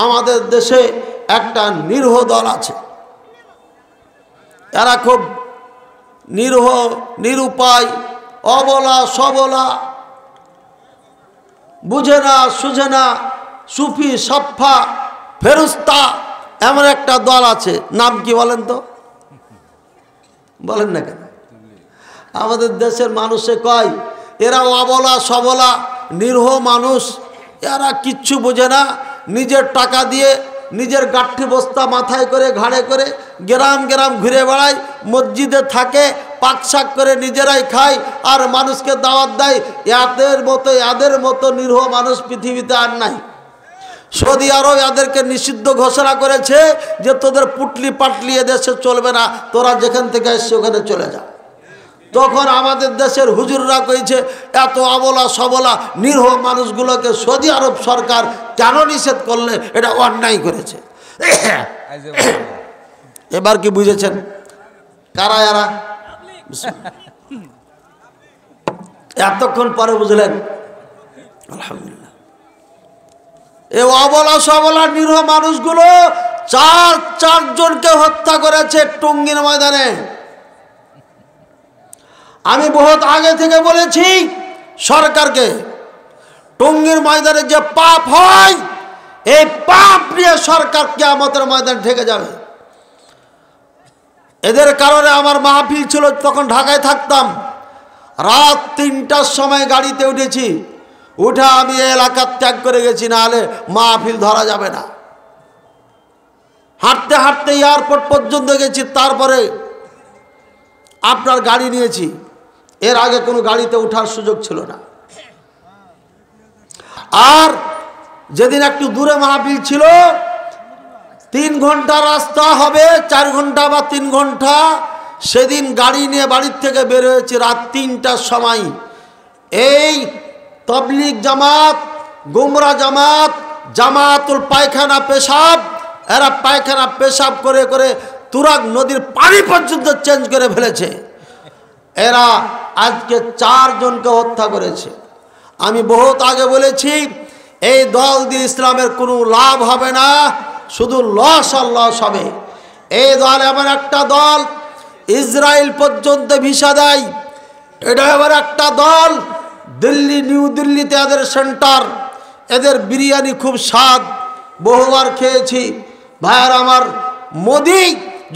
আমাদের দেশে একটা নিরীহ দল আছে, এরা খুব নিরীহ, নিরুপায়, অবলা সবলা, বুঝে না সুঝে না, সুফি সফা ফেরুস্তা, এমন একটা দল আছে। নাম কি বলেন তো? বলেন না কেন? আমাদের দেশের মানুষে কয় এরা অবলা সবলা নিরীহ মানুষ, এরা কিচ্ছু বোঝে না, নিজের টাকা দিয়ে নিজের গাঠি বস্তা মাথায় করে ঘাড়ে করে গ্রাম গ্রাম ঘুরে বেড়ায়, মসজিদে থাকে, পাকশাক করে নিজেরাই খায় আর মানুষকে দাওয়াত দেয়। এদের মতো নিরীহ মানুষ পৃথিবীতে আর নাই। সৌদি আরব এদেরকে নিষিদ্ধ ঘোষণা করেছে যে তোদের পুটলি পাটলি এদেশে চলবে না, তোরা যেখান থেকে আসছে ওখানে চলে যা। তখন আমাদের দেশের হুজুররা কইছে এত অবলা সবলা নিরীহ মানুষগুলোকে সৌদি আরব সরকার কেন নিষেধ করলে? এটা অন্যায় করেছে। এবার কি বুঝেছেন কারা এরা? এতক্ষণ পরে বুঝলেন? আলহামদুলিল্লাহ। এই অবলা সবলা নিরীহ মানুষগুলো চারজনকে হত্যা করেছে টঙ্গীর ময়দানে। আমি বহুত আগে থেকে বলেছি সরকারকে, টঙ্গীর ময়দানে যে পাপ হয় এই পাপ নিয়ে সরকার কিয়ামতের ময়দানে ঠেকে যাবে। এদের কারণে আমার মাহফিল ছিল, তখন ঢাকায় থাকতাম। রাত 3টার সময় গাড়িতে উঠেছি, উঠে আমি এলাকা ত্যাগ করে গেছি, না হলে মাহফিল ধরা যাবে না। হাঁটতে হাঁটতে এয়ারপোর্ট পর্যন্ত গেছি, তারপরে আপনার গাড়ি নিয়েছি। এর আগে কোনো গাড়িতে ওঠার সুযোগ ছিল না। আর যেদিন একটু দূরে মাহফিল ছিল, 3 ঘন্টা রাস্তা হবে, 4 ঘন্টা বা 3 ঘন্টা, সেদিন গাড়ি নিয়ে বাড়ির থেকে বের হয়েছি রাত 3টার সময়। এই তবলিগ জামাত, গুমরা জামাত, জামাতুল পায়খানা পেশাব, এরা পায়খানা পেশাব করে করে তুরাগ নদীর পানি পর্যন্ত চেঞ্জ করে ফেলেছে। এরা আজকে 4 জনকে হত্যা করেছে। আমি বহুত আগে বলেছি এই দল দিয়ে ইসলামের কোনো লাভ হবে না, শুধু লস আর লস হবে। এই দল এমন একটা দল ইসরায়েল পর্যন্ত ভিসা দেয়। এটা এবার একটা দল, দিল্লি নিউ দিল্লিতে এদের সেন্টার, এদের বিরিয়ানি খুব স্বাদ, বহুবার খেয়েছি। ভাইয়ার আমার, মোদি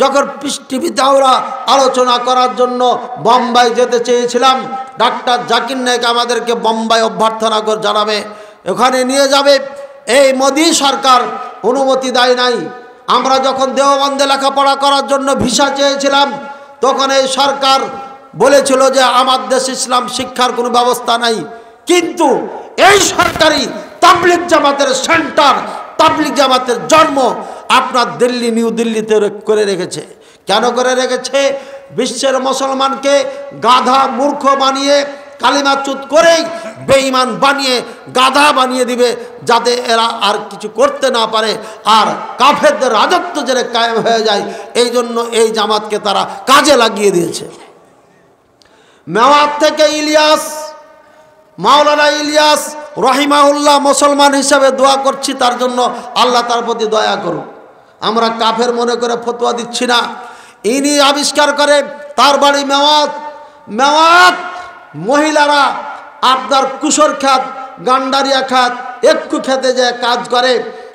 যখন টিভিতে আমরা আলোচনা করার জন্য বোম্বাই যেতে চেয়েছিলাম, ডাক্তার জাকির নায়েক আমাদেরকে বোম্বাই অভ্যর্থনা করে জানাবে, ওখানে নিয়ে যাবে। এই মোদি সরকার অনুমতি দেয় নাই। আমরা যখন দেওবন্দে লেখাপড়া করার জন্য ভিসা চেয়েছিলাম, তখন এই সরকার বলেছিল যে আমার দেশে ইসলাম শিক্ষার কোনো ব্যবস্থা নাই। কিন্তু এই সরকারি তাবলিগ জামাতের সেন্টার, তাবলিগ জামাতের জন্ম আপনার দিল্লি নিউ দিল্লিতে করে রেখেছে। কেন করে রেখেছে? বিশ্বের মুসলমানকে গাধা মূর্খ বানিয়ে, কালিমাচুত করেই বেঈমান বানিয়ে গাধা বানিয়ে দিবে, যাতে এরা আর কিছু করতে না পারে, আর কাফেরদের রাজত্ব যেন কায়েম হয়ে যায়। এই জন্য এই জামাতকে তারা কাজে লাগিয়ে দিয়েছে। মেওয়াত থেকে ইলিয়াস, মাওলানা ইলিয়াস রহিমাহুল্লাহ মুসলমান হিসাবে দোয়া করছি, তার জন্য আল্লাহ তার প্রতি দয়া করুন। আমরা কাফের মনে করে ফতোয়া দিচ্ছি না। ইনি আবিষ্কার করে, তার বাড়ি মেওয়াত। মেওয়াত মহিলারা আপনার কুশর খাত, গান্ডারিয়া খাত, একটু খেতে যায় কাজ করে,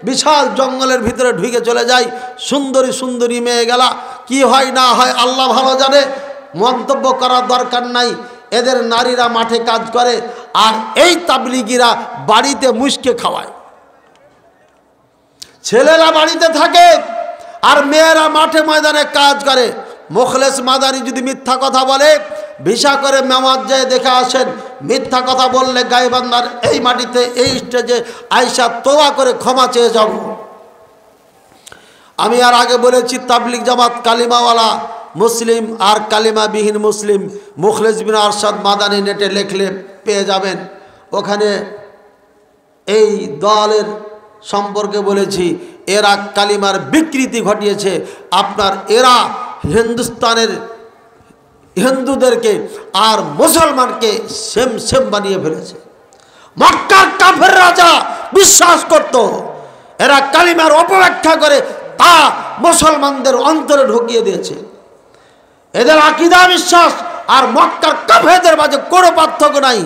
বিশাল জঙ্গলের ভিতরে ঢুকে চলে যায়। সুন্দরী সুন্দরী মেয়ে গেলা, কি হয় না হয় আল্লাহ ভালো জানে, মন্তব্য করার দরকার নাই। এদের নারীরা মাঠে কাজ করে, আর এই তাবলিগিরা বাড়িতে মুশকে খাওয়ায়। ছেলেরা বাড়িতে থাকে আর মেয়েরা মাঠে ময়দানে কাজ করে। মুখলেস মাদানি যদি মিথ্যা কথা বলে, ভিসা করে মেওয়াত যায় দেখে আসেন, মিথ্যা কথা বললে গাইবান্ধার এই মাটিতে এই স্টেজে আয়সা তোয়া করে ক্ষমা চেয়ে যাব। আমি আর আগে বলেছি তাবলিগ জামাত কালিমাওয়ালা মুসলিম আর কালিমাবিহীন মুসলিম। মুখলেস বিন আরশাদ মাদানি নেটে লেখলে পেয়ে যাবেন। ওখানে এই দলের সম্পর্কে বলেছি, এরা কালিমার বিকৃতি ঘটিয়েছে। আপনার এরা হিন্দুস্তানের হিন্দুদেরকে আর মুসলমানকে সেম সেম বানিয়ে ফেলেছে। মক্কার কাফের রাজা বিশ্বাস করত এরা কালিমার অপব্যাখ্যা করে তা মুসলমানদের অন্তরে ঢুকিয়ে দিয়েছে। এদের আকীদা বিশ্বাস আর মক্কার কাফেরদের মাঝে কোনো পার্থক্য নাই।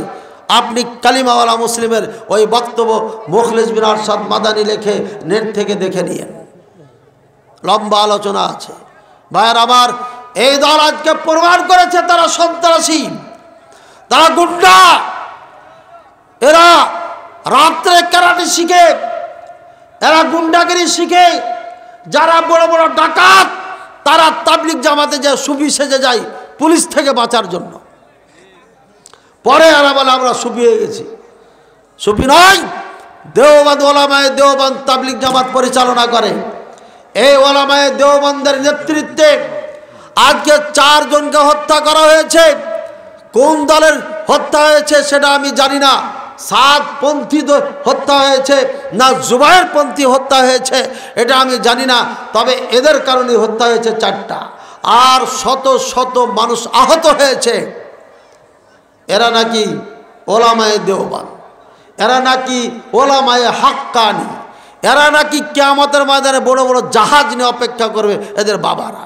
আপনি কালিমাওয়ালা মুসলিমের ওই বক্তব্য মুখলিস বিন আরশাদ মাদানী লেখে নেট থেকে দেখে নিয়েন, লম্বা আলোচনা আছে। ভাইয়ের আমার, এই দল আজকে প্রমাণ করেছে তারা সন্ত্রাসী, তারা গুন্ডা। এরা রাত্রে কারাটে শিখে, এরা গুন্ডাগিরি শিখে। যারা বড় বড় ডাকাত তারা তাবলিগ জামাতে যায়, সুফি সেজে যায় পুলিশ থেকে বাঁচার জন্য। পরে এরা বলে আমরা সুফি হয়ে গেছি। সুফি নয়, দেওবন্দ ওলামায়ে দেওবন্দ তাবলিগ জামাত পরিচালনা করে। এই ওলামায়ে দেওবন্দের নেতৃত্বে আজকে 4 জনকে হত্যা করা হয়েছে। কোন দলের হত্যা হয়েছে সেটা আমি জানি না। সাদপন্থী হত্যা হয়েছে না জুবায়েরপন্থী হত্যা হয়েছে এটা আমি জানি না, তবে এদের কারণে হত্যা হয়েছে 4টা, আর শত শত মানুষ আহত হয়েছে। এরা নাকি ওলামায়ে দেওবন্দ, এরা নাকি ওলামায়ে হাক্কানি, এরা নাকি কিয়ামতের ময়দানে বড় বড় জাহাজ নিয়ে অপেক্ষা করবে এদের বাবারা।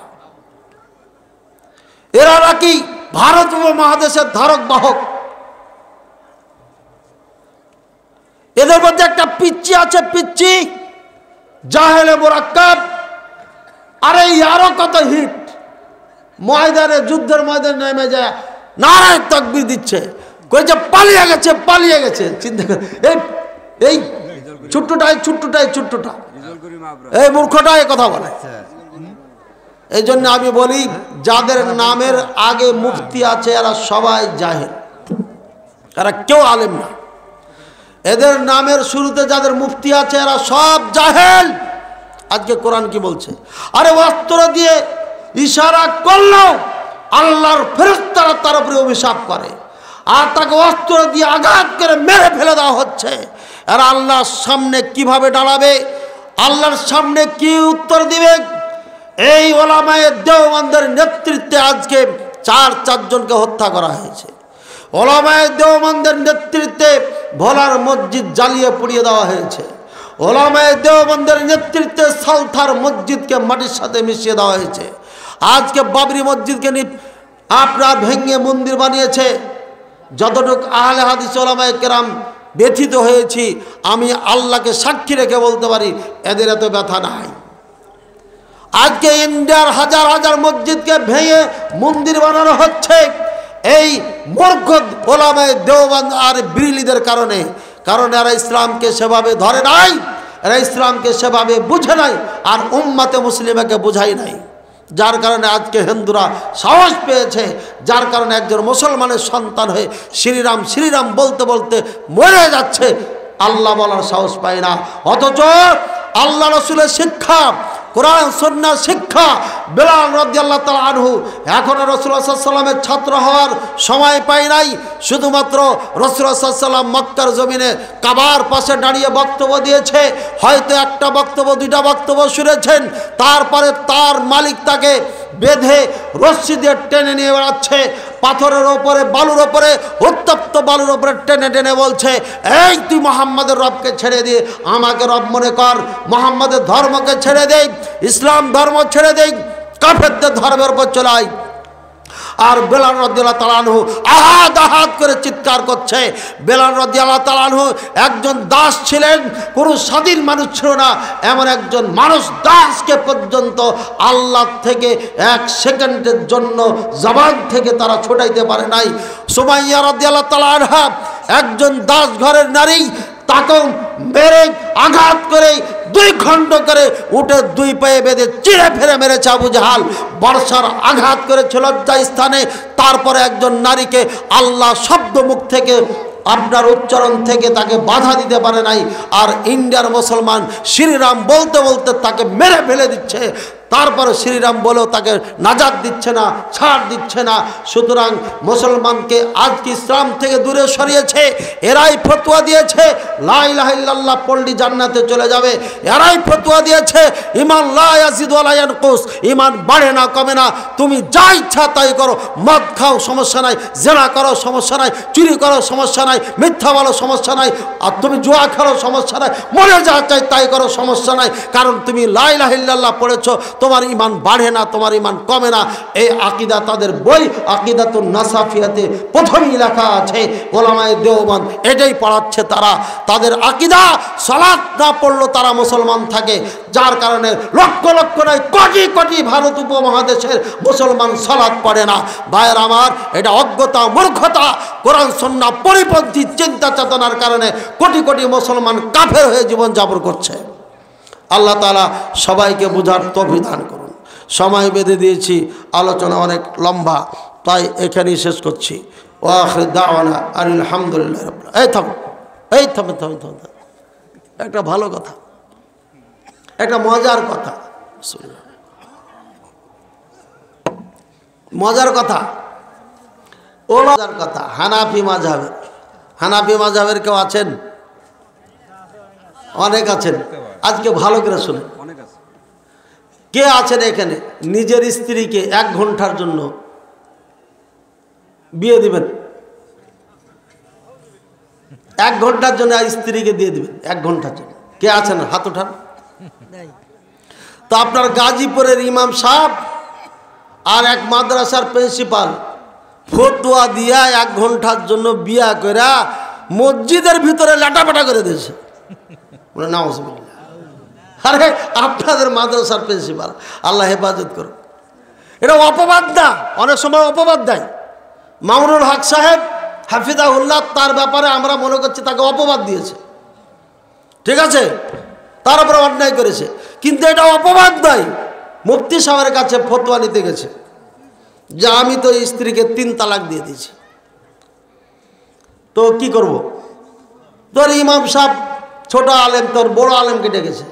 এরা নাকি ভারত উপমহাদেশের ধারক বাহক। এদের মধ্যে একটা পিচ্চি আছে, পিচ্চি জাহেলে মুরাক্কাব। আরে আরো কত হিট ময়দানে, যুদ্ধের ময়দানে নেমে যায় নারায়ে তাকবীর দিচ্ছে, কইছে পালিয়ে গেছে, পালিয়ে গেছে। চিন্তা করে এই ছোট্টটাই এই মূর্খটাই কথা বলে। এই জন্য আমি বলি, যাদের নামের আগে মুফতি আছে এরা সবাই জাহেল, এরা কেউ আলেম না। এদের নামের শুরুতে যাদের মুফতি আছে এরা সব জাহেল। আজকে কোরআন কি বলছে? আরে অস্ত্র দিয়ে ইশারা করলো আল্লাহর ফেরেশতারা তার উপরে অভিশাপ করে, আর তাকে অস্ত্র দিয়ে আঘাত করে মেরে ফেলে দেওয়া হচ্ছে। আর আল্লাহর সামনে কিভাবে দাঁড়াবে, আল্লাহর সামনে কি উত্তর দিবে? এই ওলামায়ে দেওবন্দের নেতৃত্বে আজকে 4 জনকে হত্যা করা হয়েছে। ওলামায়ে দেওবন্দের নেতৃত্বে ভোলার মসজিদ জ্বালিয়ে পুড়িয়ে দেওয়া হয়েছে। ওলামায়ে দেওবন্দের নেতৃত্বে সালথার মসজিদকে মাটির সাথে মিশিয়ে দেওয়া হয়েছে। আজকে বাবরি মসজিদকে আপনার ভেঙে মন্দির বানিয়েছে। যতটুকু আহলে হাদিস ওলামায়ে কেরাম ব্যথিত হয়েছি, আমি আল্লাহকে সাক্ষী রেখে বলতে পারি এদের এত ব্যথা নাই। আজকে ইন্ডিয়ার হাজার হাজার মসজিদকে ভেঙে মন্দির বানানো হচ্ছে এই মূর্খ ওলামায়ে দেওবন্দ আর বিরলিদের কারণে। কারণ এরা ইসলামকে সেভাবে ধরে নাই, এরা ইসলামকে সেভাবে বুঝে নাই, আর উম্মাতে মুসলিমাকে বুঝাই নাই। যার কারণে আজকে হিন্দুরা সাহস পেয়েছে, যার কারণে একজন মুসলমানের সন্তান হয়ে শ্রীরাম শ্রীরাম বলতে বলতে মরে যাচ্ছে, আল্লাহ বলার সাহস পায় না। অথচ আল্লাহ রসুলের শিক্ষা, কোরআন সুন্নাহ শিক্ষা বেলাল রাদিয়াল্লাহু তাআলা আনহু এখনো রাসূলুল্লাহ সাল্লাল্লাহু আলাইহি ওয়াসাল্লামের ছাত্র হওয়ার সময় পায় নাই। শুধুমাত্র রাসূলুল্লাহ সাল্লাল্লাহু আলাইহি ওয়াসাল্লাম মক্কার জমিনে কাবার পাশে দাঁড়িয়ে বক্তব্য দিয়েছে, হয়তো একটা বক্তব্য 2টা বক্তব্য শুনেছেন। তারপরে তার মালিক তাকে বেঁধে রশ্মি দিয়ে টেনে নিয়ে বেড়াচ্ছে, পাথরের ওপরে, বালুর ওপরে, উত্তপ্ত বালুর ওপরে টেনে টেনে বলছে, এই তুই মুহাম্মাদের রবকে ছেড়ে দিয়ে আমাকে রব মনে কর, মুহাম্মাদের ধর্মকে ছেড়ে দেই, ইসলাম ধর্ম ছেড়ে দেই, কাফেরদের ধর্মের উপর চলে আয়। আর বেলাল রাদিয়াল্লাহু তাআলা আনহু আহাদ আহাদ করে চিৎকার করছে। বেলাল রাদিয়াল্লাহু তাআলা আনহু একজন দাস ছিলেন, কোনো স্বাধীন মানুষ ছিল না। এমন একজন মানুষ দাসকে পর্যন্ত আল্লাহ থেকে 1 সেকেন্ডের জন্য জবান থেকে তারা ছোটাইতে পারে নাই। সুমাইয়া রাদিয়াল্লাহু তাআলা আনহা একজন দাস ঘরের নারী, তাকে মেরে আঘাত করে 2 খণ্ড করে উঠে 2 পায়ে বেঁধে চিড়ে ফেলে মেরেছে আবু জাহাল। বর্ষার আঘাত করেছে লজ্জা স্থানে। তারপরে একজন নারীকে আল্লাহ শব্দ মুখ থেকে, আপনার উচ্চারণ থেকে তাকে বাধা দিতে পারে নাই। আর ইন্ডিয়ার মুসলমান শ্রীরাম বলতে বলতে তাকে মেরে ফেলে দিচ্ছে। তারপরে শ্রীরাম বলেও তাকে নাজাত দিচ্ছে না, ছাড় দিচ্ছে না। সুতরাং মুসলমানকে আজকে ইসলাম থেকে দূরে সরিয়েছে। এরাই ফতোয়া দিয়েছে লা ইলাহা ইল্লাল্লাহ পড়লে জান্নাতে চলে যাবে। এরাই ফতোয়া দিয়েছে ঈমান লা ইয়াজিদু ওয়া লা ইয়ানকুস, ঈমান বাড়ে না কমে না, তুমি যা ইচ্ছা তাই করো, মদ খাও সমস্যা নাই, জেনা করো সমস্যা নাই, চুরি করো সমস্যা নাই, মিথ্যা বলো সমস্যা নাই, আর তুমি জুয়া খেলো সমস্যা নাই, মরে যা চাই তাই করো সমস্যা নাই, কারণ তুমি লা ইলাহা ইল্লাল্লাহ পড়েছো, তোমার ঈমান বাড়ে না, তোমার ঈমান কমে না। এই আকীদা তাদের বই আকীদাতুন নাসাফিয়াতে প্রথমেই লেখা আছে। ওলামায়ে দেওবন্দ এটাই পড়াচ্ছে তারা। তাদের আকীদা সালাত না পড়লেও তারা মুসলমান থাকে, যার কারণে লক্ষ লক্ষ নয় কোটি কোটি ভারত উপমহাদেশের মুসলমান সালাত পড়ে না। ভাইয়ের আমার, এটা অজ্ঞতা, মূর্খতা, কোরআন সুন্নাহ পরিপন্থী চিন্তা চেতনার কারণে কোটি কোটি মুসলমান কাফের হয়ে জীবনযাপন করছে। আল্লাহ তাআলা সবাইকে বোঝার তৌফিক দান করুন। সময় বেঁধে দিয়েছি, আলোচনা অনেক লম্বা, তাই এখানেই শেষ করছি। ওয়া আখিরু দাওয়ানা আলহামদুলিল্লাহি রাব্বিল আলামিন। এই থাম, একটা ভালো কথা, একটা মজার কথা, মজার কথা, মজার কথা। হানাফি মাযহাবের কেউ আছেন? অনেক আছেন। আজকে ভালো করে শুনেন। কে আছেন এখানে নিজের স্ত্রীকে 1 ঘন্টার জন্য বিয়ে দিবেন? 1 ঘন্টার জন্য স্ত্রীকে দিয়ে দিবেন, 1 ঘন্টার জন্য কে আছেন? হাত উঠান। তো আপনার গাজীপুরের ইমাম সাহেব আর এক মাদ্রাসার প্রিন্সিপাল ফতোয়া দিয়া 1 ঘন্টার জন্য বিয়া কইরা মসজিদের ভিতরে লাটাপাটা করে দিয়েছে। বলে নাউজুবিল্লাহ। আরে আপনাদের মাদ্রাসার প্রিন্সিপাল, আল্লাহ হেফাজত করুন। এটা অপবাদ না, অনেক সময় অপবাদ দেয়। মামুনুল হক সাহেব হাফিজাহুল্লাহ, তার ব্যাপারে আমরা মনে করছি তাকে অপবাদ দিয়েছে, ঠিক আছে, তার উপরে অন্যায় করেছে, কিন্তু এটা অপবাদ নয়। মুফতি সাহেবের কাছে ফতোয়া নিতে গেছে যে আমি তো স্ত্রীকে 3 তালাক দিয়ে দিয়েছি, তো কি করব? তোর ইমাম সাহেব ছোট আলেম তোর বড় আলেমকে ডেকেছে,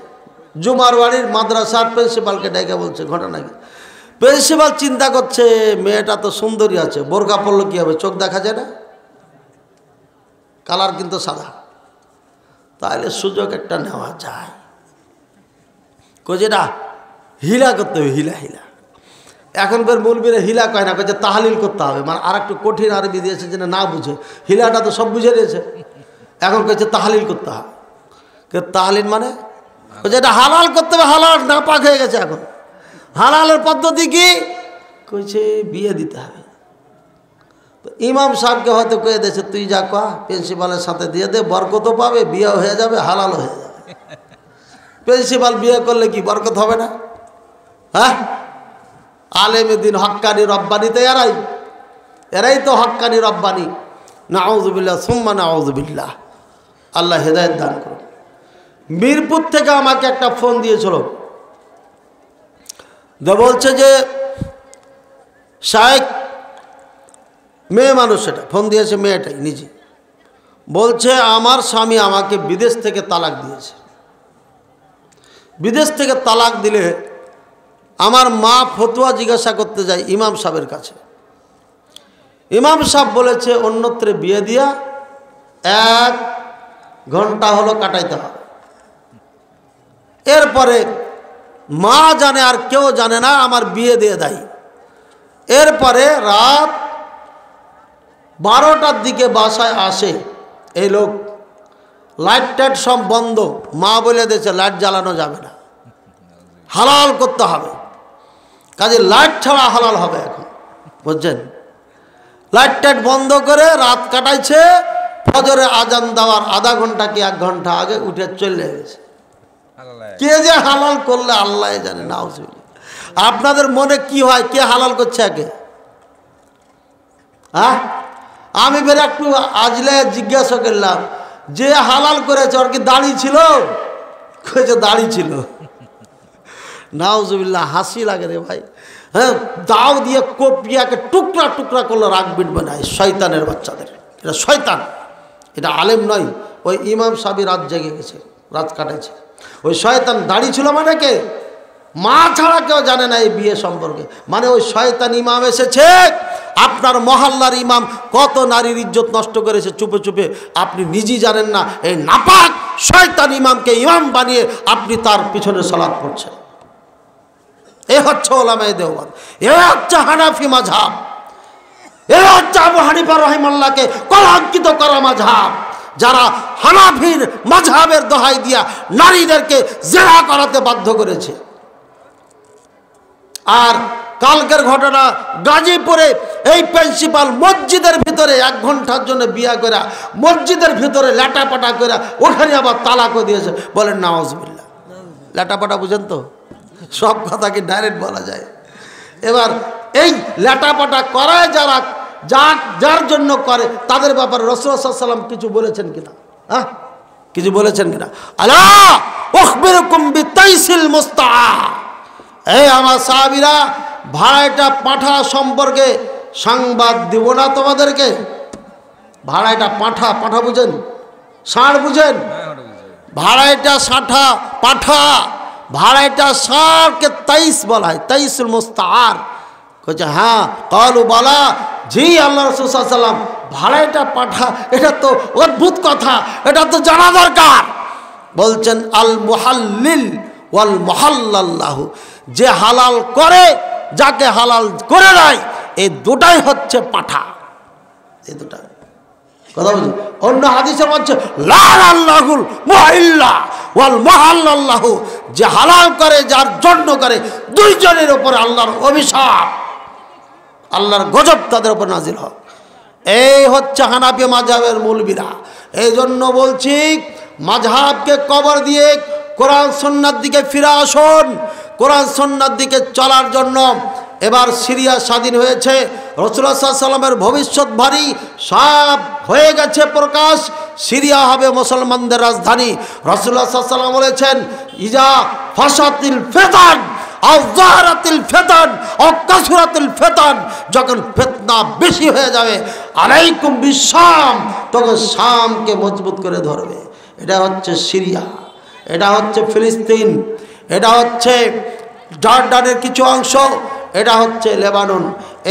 জুমার বাড়ির মাদ্রাসার প্রিন্সিপালকে ডেকে বলছে ঘটনা কি। প্রিন্সিপাল চিন্তা করছে মেয়েটা তো সুন্দরী আছে, বোরকা পরলে কি হবে, চোখ দেখা যায় না, কালার কিন্তু সাদা, তাহলে সুযোগ একটা নেওয়া যায়। যেটা হিলা করতে হবে, হিলা। এখন বের মৌলবীরা হিলা কয় না, কয়ে তাহলিল করতে হবে, মানে আর একটু কঠিন আরবি দিয়েছে যেন না বুঝে। হিলাটা তো সব বুঝে নিয়েছে, এখন কয়েছে তাহলিল করতে হবে। তাহলিল মানে যেটা হালাল করতে হবে, হালাল না পাক হয়ে গেছে। এখন হালালের পদ্ধতি কি কইছে? বিয়ে দিতে হবে। তো ইমাম সাহেবকে হয়তো কয়ে দিয়েছে তুই যা কা প্রিন্সিপালের সাথে দিয়ে দে, বরকতও পাবে, বিয়ে হয়ে যাবে, হালালও হয়ে যাবে। প্রিন্সিপাল বিয়ে করলে কি বরকত হবে না? হ্যাঁ, আলেমে দিন হক্কানি রব্বানি তো এরাই তো হক্কানি রব্বানি। নাউযুবিল্লাহ সুম্মা নাউযুবিল্লাহ, আল্লাহ হেদায়েত দান করুন। মিরপুর থেকে আমাকে একটা ফোন দিয়েছিল, বলছে যে শায়েখ, মেয়ে মানুষ, সেটা ফোন দিয়েছে মেয়েটাই নিজে, বলছে আমার স্বামী আমাকে বিদেশ থেকে তালাক দিয়েছে। বিদেশ থেকে তালাক দিলে আমার মা ফতোয়া জিজ্ঞাসা করতে যায় ইমাম সাহেবের কাছে। ইমাম সাহেব বলেছে অন্যত্রে বিয়ে দিয়া 1 ঘন্টা হলো কাটাইতে হবে। এরপরে মা জানে আর কেউ জানে না, আমার বিয়ে দিয়ে দেয়। এরপরে রাত 12টার দিকে বাসায় আসে এই লোক, লাইট টাইট সব বন্ধ, মা বলে দিয়েছে লাইট জ্বালানো যাবে না, হালাল করতে হবে, কাজে লাইট ছাড়া হালাল হবে এখন, বুঝছেন? লাইট টাইট বন্ধ করে রাত কাটাইছে। ফজরে আজান দেওয়ার আধা ঘন্টা কি 1 ঘন্টা আগে উঠে চলে গেছে। কে যে হালাল করলে আল্লাহ জানে। নাউজুবিল্লাহ। আপনাদের মনে কি হয়, কে হালাল করছে আগে? হ্যাঁ, আমি বের একটু আজলে জিজ্ঞাসা করলাম যে হালাল করেছে ওর কি দাড়ি ছিল? কইছে দাড়ি ছিল। নাউজুবিল্লাহ, হাসি লাগে রে ভাই। হ্যাঁ, দাও দিয়ে কপিয়াকে টুকরা টুকরা করলে রাগ বিটবে না, শয়তানের বাচ্চাদের। এটা শয়তান, এটা আলেম নয়। ওই ইমাম সাহেব রাত জেগে গেছে, রাত কাটাইছে। ওই শয়তান দাড়ি ছিল মানে কে? মা ছাড়া কেউ জানে না এই বিয়ে সম্পর্কে। মানে ওই শয়তান ইমাম এসেছে, আপনার মহল্লার ইমাম কত নারীর ইজ্জত নষ্ট করেছে চুপে চুপে, আপনি নিজেই জানেন না। এই নাপাক শয়তান ইমামকে ইমাম বানিয়ে আপনি তার পিছনে সালাত পড়ছেন। এ হচ্ছে ওলামায়ে দেওবন্দ, এ হচ্ছে হানাফি মাযহাব, এ হচ্ছে আবু হানিফা রাহিমাহুল্লাহকে কলঙ্কিত করা মাযহাব, যারা হানাফির মাযহাবের দোহাই দিয়া নারীদেরকে জিনা করাতে বাধ্য করেছে। আর কালকের ঘটনা, গাজীপুরে এই প্রিন্সিপাল মসজিদের ভিতরে 1 ঘন্টার জন্য বিয়া করে মসজিদের ভিতরে ল্যাটাপাটা করে ওখানে আবার তালাকও দিয়েছে। বলেন নাউজুবিল্লাহ। ল্যাটাপাটা বুঝেন তো, সব কথা কি ডাইরেক্ট বলা যায়? এবার এই ল্যাটাপাটা করায় যারা যার জন্য করে তাদের ব্যাপারে রাসূলুল্লাহ সাল্লাল্লাহু আলাইহি ওয়াসাল্লাম কিছু বলেছেন কিনা? হ্যাঁ, কিছু বলেছেন কিনা? আলা উখবিরুকুম বিতাইসিল মুস্তাআ। এই আমার সাহাবীরা, ভাড়াটা পাঠা সম্পর্কে সংবাদ দিব না তোমাদেরকে? ভাড়াটা পাঠা, পাঠা বুঝেন? ষাঁড় বুঝেন? ভাড়াটা ষাঁঠা পাঠা, ভাড়াটা ষাঁড়কে তাইস বলা হয়, তাইসুল মুস্তাআর। কইছে হ্যাঁ, কালু বালা, জি আল্লাহ রাসূল সাল্লাল্লাহু আলাইহি ওয়াসাল্লাম, ভাড়াটা পাঠা, এটা তো অদ্ভুত কথা, এটা তো জানা দরকার। বলছেন আল মুহাল্লিল ওয়াল মুহাল্লাল্লাহু, যে হালাল করে, যাকে হালাল করে দেয়, এই দুটাই হচ্ছে পাঠা। এই দুটা কথা বুঝুন। অন্য হাদিসে বলছে লাআনাল্লাহুল মুহাল্লা ওয়াল মুহাল্লাল্লাহু, যে হালাল করে, যার জন্য করে, দুইজনের উপর আল্লাহর অভিশাপ, আল্লাহর গজব তাদের উপর নাজিল হোক। এই হচ্ছে হানাফি মাযহাবের মৌলবীরা। এই জন্য বলছি, মাযহাবকে কবর দিয়ে কোরআন সুন্নাহর দিকে ফিরে আসুন। কোরআন সুন্নাহর দিকে চলার জন্য এবার সিরিয়া স্বাধীন হয়েছে, রাসূলুল্লাহ সাল্লাল্লাহু আলাইহি ওয়াসাল্লামের ভবিষ্যৎবাণী সব হয়ে গেছে প্রকাশ। সিরিয়া হবে মুসলমানদের রাজধানী। রাসূলুল্লাহ সাল্লাল্লাহু আলাইহি ওয়াসাল্লাম বলেছেন, ইজা ফাসাতিল ফিতান আও যাহারাতিল ফিতান আও কাসরাতিল ফিতান, যখন ফিতনা বেশি হয়ে যাবে, আলাইকুম বিশাম, তখন শামকে মজবুত করে ধরবে। এটা হচ্ছে সিরিয়া, এটা হচ্ছে ফিলিস্তিন, এটা হচ্ছে জর্ডানের কিছু অংশ, এটা হচ্ছে লেবানন।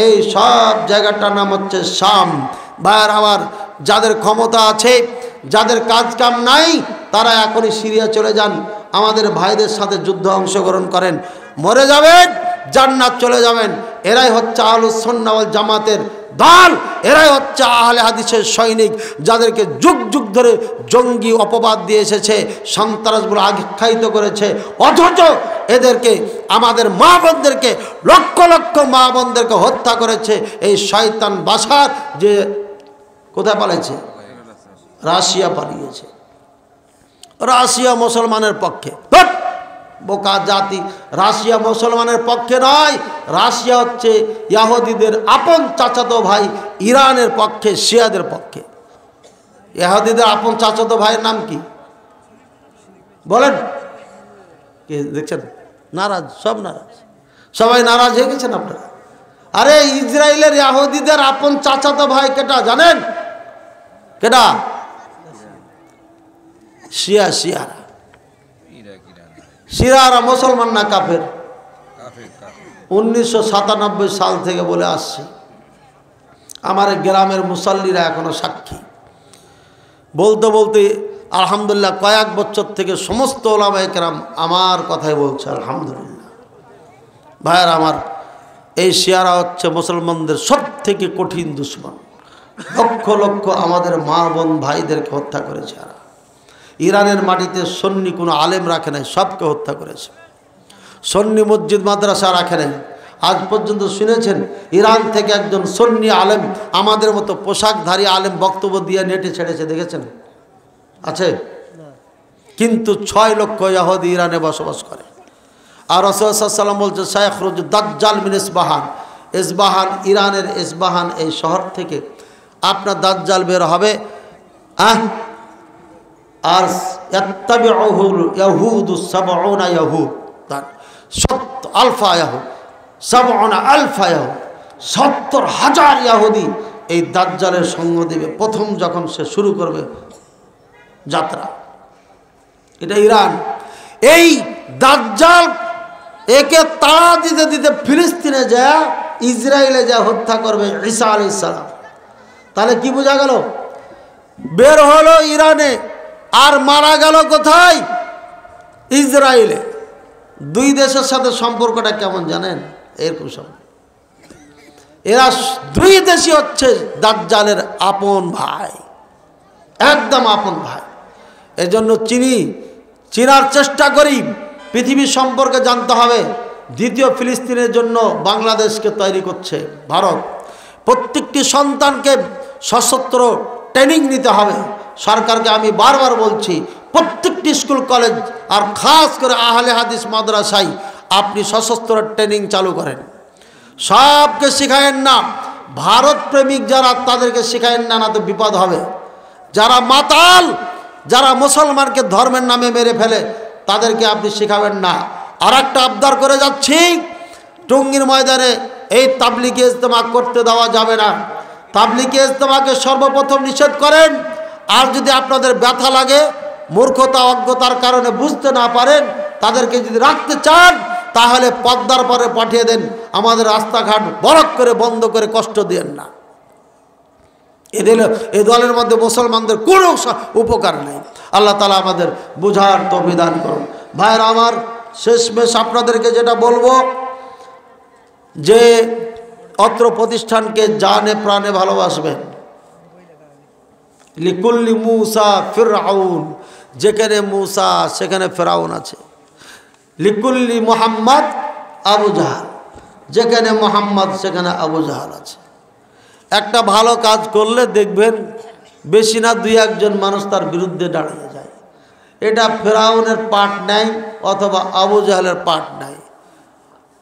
এই সব জায়গাটার নাম হচ্ছে শাম। ভাইয়ার আমার, যাদের ক্ষমতা আছে, যাদের কাজ কাম নাই, তারা এখনই সিরিয়া চলে যান, আমাদের ভাইদের সাথে যুদ্ধ অংশগ্রহণ করেন, মরে যাবেন, জান্নাত চলে যাবেন। এরাই হচ্ছে আহলুস সুন্নাহ ওয়াল জামাতের দল, এরাই হচ্ছে আহলে হাদিসের সৈনিক, যাদেরকে যুগ যুগ ধরে জঙ্গি অপবাদ দিয়ে এসেছে, সন্ত্রাসগুলো আখ্যায়িত করেছে। অথচ এদেরকে, আমাদের মা বোনদেরকে, লক্ষ লক্ষ মা বোনদেরকে হত্যা করেছে এই শয়তান বাশার। যে কোথায় পালিয়েছে? রাশিয়া পালিয়েছে। রাশিয়া মুসলমানের পক্ষে, বোকা জাতি। রাশিয়া মুসলমানের পক্ষে নয়, রাশিয়া হচ্ছে ইহুদিদের আপন চাচাতো ভাই, ইরানের পক্ষে, শিয়াদের পক্ষে। ইহুদিদের আপন চাচাতো ভাইয়ের নাম কি বলেন? কে দেখছেন? নারাজ, সব নারাজ, সবাই নারাজ হয়ে গেছেন আপনারা। আরে ইসরায়েলের ইহুদিদের আপন চাচাতো ভাই কেটা জানেন? কেটা? শিয়ারা। শিয়ারা মুসলমান না কাফের? 1997 সাল থেকে বলে আসছি, আমার গ্রামের মুসল্লিরা এখনো সাক্ষী। বলতে বলতে আলহামদুলিল্লাহ কয়েক বছর থেকে সমস্ত ওলামায়ে কেরাম আমার কথাই বলছে আলহামদুলিল্লাহ। ভাইয়ার আমার, এই শিয়ারা হচ্ছে মুসলমানদের সব থেকে কঠিন দুশমন। লক্ষ লক্ষ আমাদের মা বোন ভাইদেরকে হত্যা করেছে। আর ইরানের মাটিতে সুন্নি কোনো আলেম রাখে নাই, সবকে হত্যা করেছে। সুন্নি মসজিদ মাদ্রাসা রাখে নাই। আজ পর্যন্ত শুনেছেন ইরান থেকে একজন সুন্নি আলেম, আমাদের মতো পোশাকধারী আলেম বক্তব্য দিয়ে নেটে ছেড়েছে? দেখেছেন? আছে? কিন্তু 6 লক্ষ ইহুদি ইরানে বসবাস করে। আর রাসূলুল্লাহ সাল্লাল্লাহু আলাইহি ওয়াসাল্লাম বলছে, সায়াখরুজু দাজ্জাল মিন ইসবাহান। ইসবাহান, ইরানের ইসবাহান এই শহর থেকে আপনার দাজ্জাল বের হবে। আর ইয়াত্তাবিউহুল ইয়াহুদু 70 ইয়াহুদ, 70,000 ইয়াহুদি এই দাজ্জালের সঙ্গ দেবে প্রথম যখন সে শুরু করবে যাত্রা। এটা ইরান। এই দাজ্জাল একে তাড়া দিতে দিতে ফিলিস্তিনে যা ইসরায়েলে যা হত্যা করবে ঈসা আলাইহিস সালাম। তাহলে কি বোঝা গেল? বের হলো ইরানে আর মারা গেল কোথায়? ইসরায়েলে। দুই দেশের সাথে সম্পর্কটা কেমন জানেন? এরকম সম্পর্ক। এরা দুই দেশই হচ্ছে দাজ্জালের আপন ভাই, একদম আপন ভাই। এজন্য চিনার চেষ্টা করি, পৃথিবীর সম্পর্কে জানতে হবে। দ্বিতীয় ফিলিস্তিনের জন্য বাংলাদেশকে তৈরি করছে ভারত। প্রত্যেকটি সন্তানকে সশস্ত্র ট্রেনিং নিতে হবে। সরকারকে আমি বারবার বলছি, প্রত্যেকটি স্কুল কলেজ আর খাস করে আহলে হাদিস মাদ্রাসায় আপনি সশস্ত্র ট্রেনিং চালু করেন। সবকে শেখায়েন না, ভারত প্রেমিক যারা তাদেরকে শেখায়েন না, না তো বিপদ হবে। যারা মাতাল, যারা মুসলমানকে ধর্মের নামে মেরে ফেলে, তাদেরকে আপনি শেখাবেন না। আর একটা আবদার করে যাচ্ছি, টঙ্গীর ময়দানে এই তাবলিগি ইজতেমা করতে দেওয়া যাবে না। তাবলিগি ইজতেমাকে সর্বপ্রথম নিষেধ করেন। আর যদি আপনাদের ব্যথা লাগে, মূর্খতা অজ্ঞতার কারণে বুঝতে না পারেন, তাদেরকে যদি রাখতে চান তাহলে পদ্মার পরে পাঠিয়ে দেন। আমাদের রাস্তাঘাট বরক করে বন্ধ করে কষ্ট দিয়েন না। এই দলের মধ্যে মুসলমানদের কোনো উপকার নেই। আল্লাহ তাআলা আমাদের বুঝার তৌফিক দান করুন। ভাইরা আমার, শেষমেশ আপনাদেরকে যেটা বলবো, যে অত্র প্রতিষ্ঠানকে জানে প্রাণে ভালোবাসবেন। লিকুল্লি মুসা ফিরআউন, যেখানে মুসা সেখানে ফেরাউন আছে। লিকুল্লি মুহাম্মদ আবু জাহাল, যেখানে মুহাম্মদ সেখানে আবু জাহাল আছে। একটা ভালো কাজ করলে দেখবেন বেশি না দুই একজন মানুষ তার বিরুদ্ধে দাঁড়িয়ে যায়। এটা ফেরাউনের পাঠ নাই অথবা আবু জাহালের পাঠ নাই।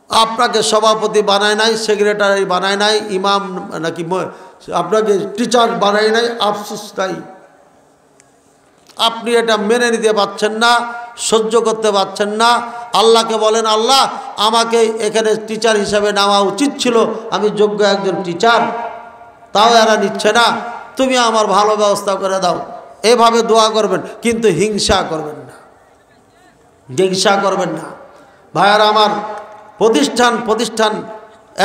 আপনাকে সভাপতি বানায় নাই, সেক্রেটারি বানায় নাই, ইমাম নাকি আপনাকে টিচার বানায় নাই, আফসোস নাই। আপনি এটা মেনে নিতে পারছেন না, সহ্য করতে পারছেন না। আল্লাহকে বলেন, আল্লাহ আমাকে এখানে টিচার হিসাবে নেওয়া উচিত ছিল, আমি যোগ্য একজন টিচার, তাও এরা নিচ্ছে না, তুমি আমার ভালো ব্যবস্থা করে দাও। এভাবে দোয়া করবেন, কিন্তু হিংসা করবেন না, হিংসা করবেন না। ভাইয়ারা আমার, প্রতিষ্ঠান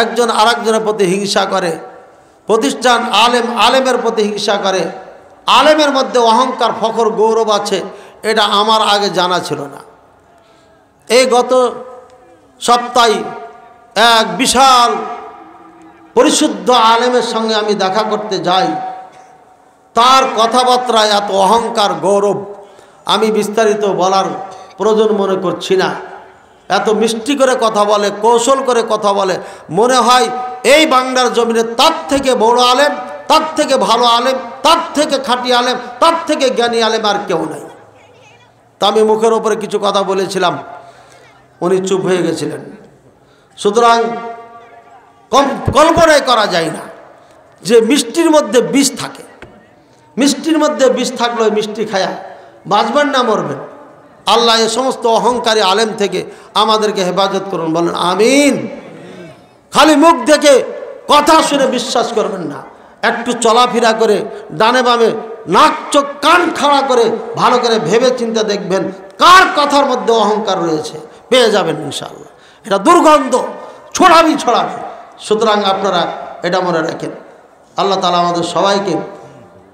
একজন আরেকজনের প্রতি হিংসা করে, প্রতিষ্ঠান আলেমের প্রতি হিংসা করে, আলেমের মধ্যে অহংকার ফখর গৌরব আছে, এটা আমার আগে জানা ছিল না। এই গত সপ্তাহে এক বিশাল পরিশুদ্ধ আলেমের সঙ্গে আমি দেখা করতে যাই। তার কথাবার্তায় এত অহংকার গৌরব, আমি বিস্তারিত বলার প্রয়োজন মনে করছি না। এত মিষ্টি করে কথা বলে, কৌশল করে কথা বলে, মনে হয় এই বাংলার জমিনে তার থেকে বড় আলেম, তার থেকে ভালো আলেম, তার থেকে খাঁটি আলেম, তার থেকে জ্ঞানী আলেম আর কেউ নাই। তা আমি মুখের ওপরে কিছু কথা বলেছিলাম, উনি চুপ হয়ে গেছিলেন। সুতরাং কল্পনাই করা যায় না যে মিষ্টির মধ্যে বিষ থাকে। মিষ্টির মধ্যে বিষ থাকলে মিষ্টি খায়া বাঁচবেন না মরবেন। আল্লাহ এ সমস্ত অহংকারী আলেম থেকে আমাদেরকে হেফাজত করুন, বলেন আমিন। খালি মুখ দেখে কথা শুনে বিশ্বাস করবেন না, একটু চলাফেরা করে ডানে বামে নাক চোখ কান খাড়া করে ভালো করে ভেবে চিন্তা দেখবেন কার কথার মধ্যে অহংকার রয়েছে, পেয়ে যাবেন ইনশাআল্লাহ। এটা দুর্গন্ধ ছড়াবি। সুতরাং আপনারা এটা মনে রাখেন। আল্লাহ তাআলা আমাদের সবাইকে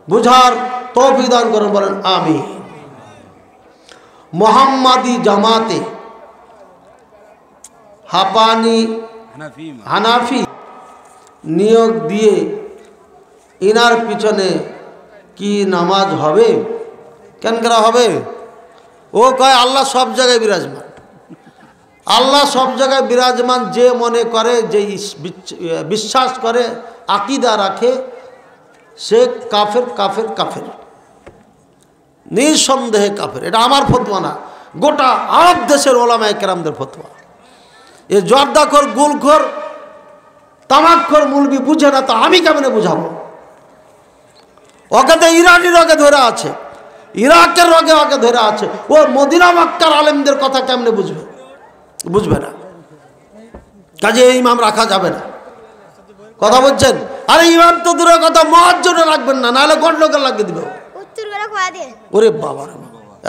বুঝার তৌফিক দান করুন, বলেন আমিন। মোহাম্মদী জামাতে হানাফি নিয়োগ দিয়ে ইনার পিছনে কি নামাজ হবে? কেন করা হবে? ও কয় আল্লাহ সব জায়গায় বিরাজমান। আল্লাহ সব জায়গায় বিরাজমান যে মনে করে, যে বিশ্বাস করে, আকীদা রাখে, সে কাফের, কাফের, কাফের, নিঃসন্দেহে কাফের। এটা আমার ফতোয়া না, গোটা আরব দেশের ওলামায়ে কেরামদের ফতোয়া। এ জর্দাখোর, গুলখোর, তামাকখোর মুলবি বুঝে না, তো আমি কেমনে বুঝাবো? ওকে তো ইরানি রোগে ধরে আছে, ইরাকের রোগে ওকে ধরে আছে। ও মদিনা মক্কার আলেমদের কথা কেমনে বুঝবে না। কাজে ইমাম রাখা যাবে না। কথা বলছেন? আরে ইমাম তো দূরের কথা, মুয়াজ্জিন রাখবেন না, নাহলে গন্ডগোল লাগিয়ে দিবে। ওরে বাবা,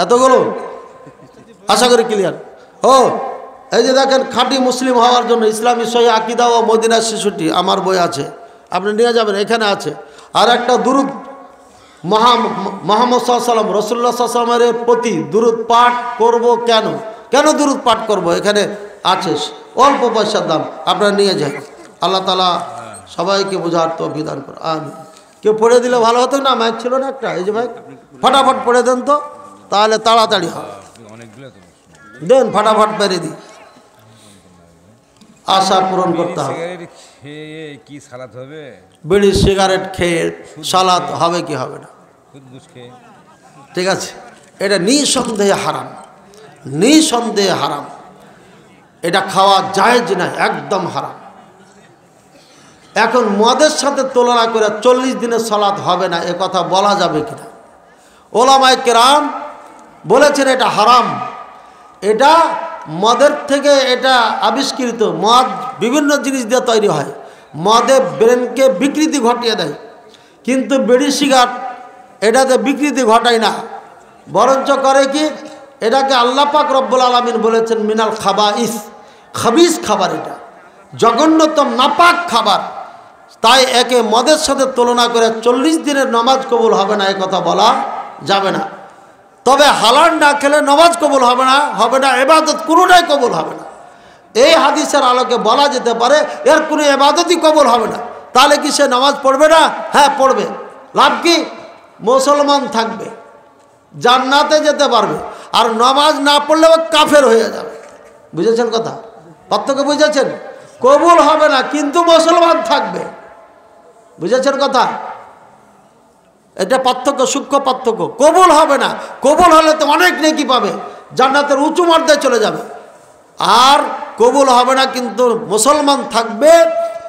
এতগুলো আশা করি ক্লিয়ার। ও এই যে দেখেন, খাঁটি মুসলিম হওয়ার জন্য ইসলামী সহি আকীদা ও মদিনার শিশুটি আমার বই আছে, আপনি নিয়ে যাবেন, এখানে আছে। আর একটা দুরুদ মুহাম্মদ সাল্লাল্লাহু আলাইহি ওয়াসাল্লাম, রাসূলুল্লাহ সাল্লাল্লাহু আলাইহি ওয়াসাল্লামের প্রতি দুরুদ পাঠ করব কেন, কেন দুরুদ পাঠ করব, এখানে আছে, অল্প পয়সার দাম, আপনারা নিয়ে যান। আল্লাহ তাআলা সবাইকে বোঝার তৌফিক দান করুন, আমিন। কেউ পড়ে দিলে ভালো হতো না, মাইক ছিল না একটা, এই যে মাইক, ফটাফট পড়ে দেন তো, তাহলে তাড়াতাড়ি হয়। দেন ফটাফট পেরে দিই, আশা পূরণ করতে হবে। কি সালাত হবে? বিড়ি সিগারেট খেয়ে সালাত হবে কি হবে না, ঠিক আছে, এটা নিঃসন্দেহে হারাম, নিঃসন্দেহে হারাম, এটা খাওয়া জায়েজ না, একদম হারাম। এখন মদের সাথে তুলনা করে 40 দিনের সালাত হবে না, এ কথা বলা যাবে কিনা? ওলামায়ে কেরাম বলেছেন এটা হারাম। এটা মদের থেকে এটা আবিষ্কৃত, মদ বিভিন্ন জিনিস দিয়ে তৈরি হয়, মদে ব্রেনকে বিকৃতি ঘটিয়ে দেয়, কিন্তু বিড়ি সিগারেট এটাতে বিকৃতি ঘটায় না, বরঞ্চ করে কি, এটাকে আল্লাহ পাক রব্বুল আলামিন বলেছেন মিনাল খাবাইস, খাবিস খাবার, এটা জঘন্যতম নাপাক খাবার। তাই একে মদের সাথে তুলনা করে 40 দিনের নামাজ কবুল হবে না, এ কথা বলা যাবে না। তবে হালাল না খেলে নামাজ কবুল হবে না, হবে না, ইবাদত কোনোটাই কবুল হবে না। এই হাদিসের আলোকে বলা যেতে পারে এর কোনো ইবাদতই কবুল হবে না। তাহলে কি সে নামাজ পড়বে না? হ্যাঁ পড়বে। লাভ কি? মুসলমান থাকবে, জান্নাতে যেতে পারবে, আর নামাজ না পড়লে ও কাফের হয়ে যাবে। বুঝেছেন কথা? পার্থক্য বুঝেছেন? কবুল হবে না কিন্তু মুসলমান থাকবে, বুঝেছেন কথা? এটা পার্থক্য, সূক্ষ্ম পার্থক্য। কবুল হবে না, কবুল হলে তো অনেক নেকি পাবে, জান্নাতের উঁচু মর্যাদায় চলে যাবে। আর কবুল হবে না কিন্তু মুসলমান থাকবে,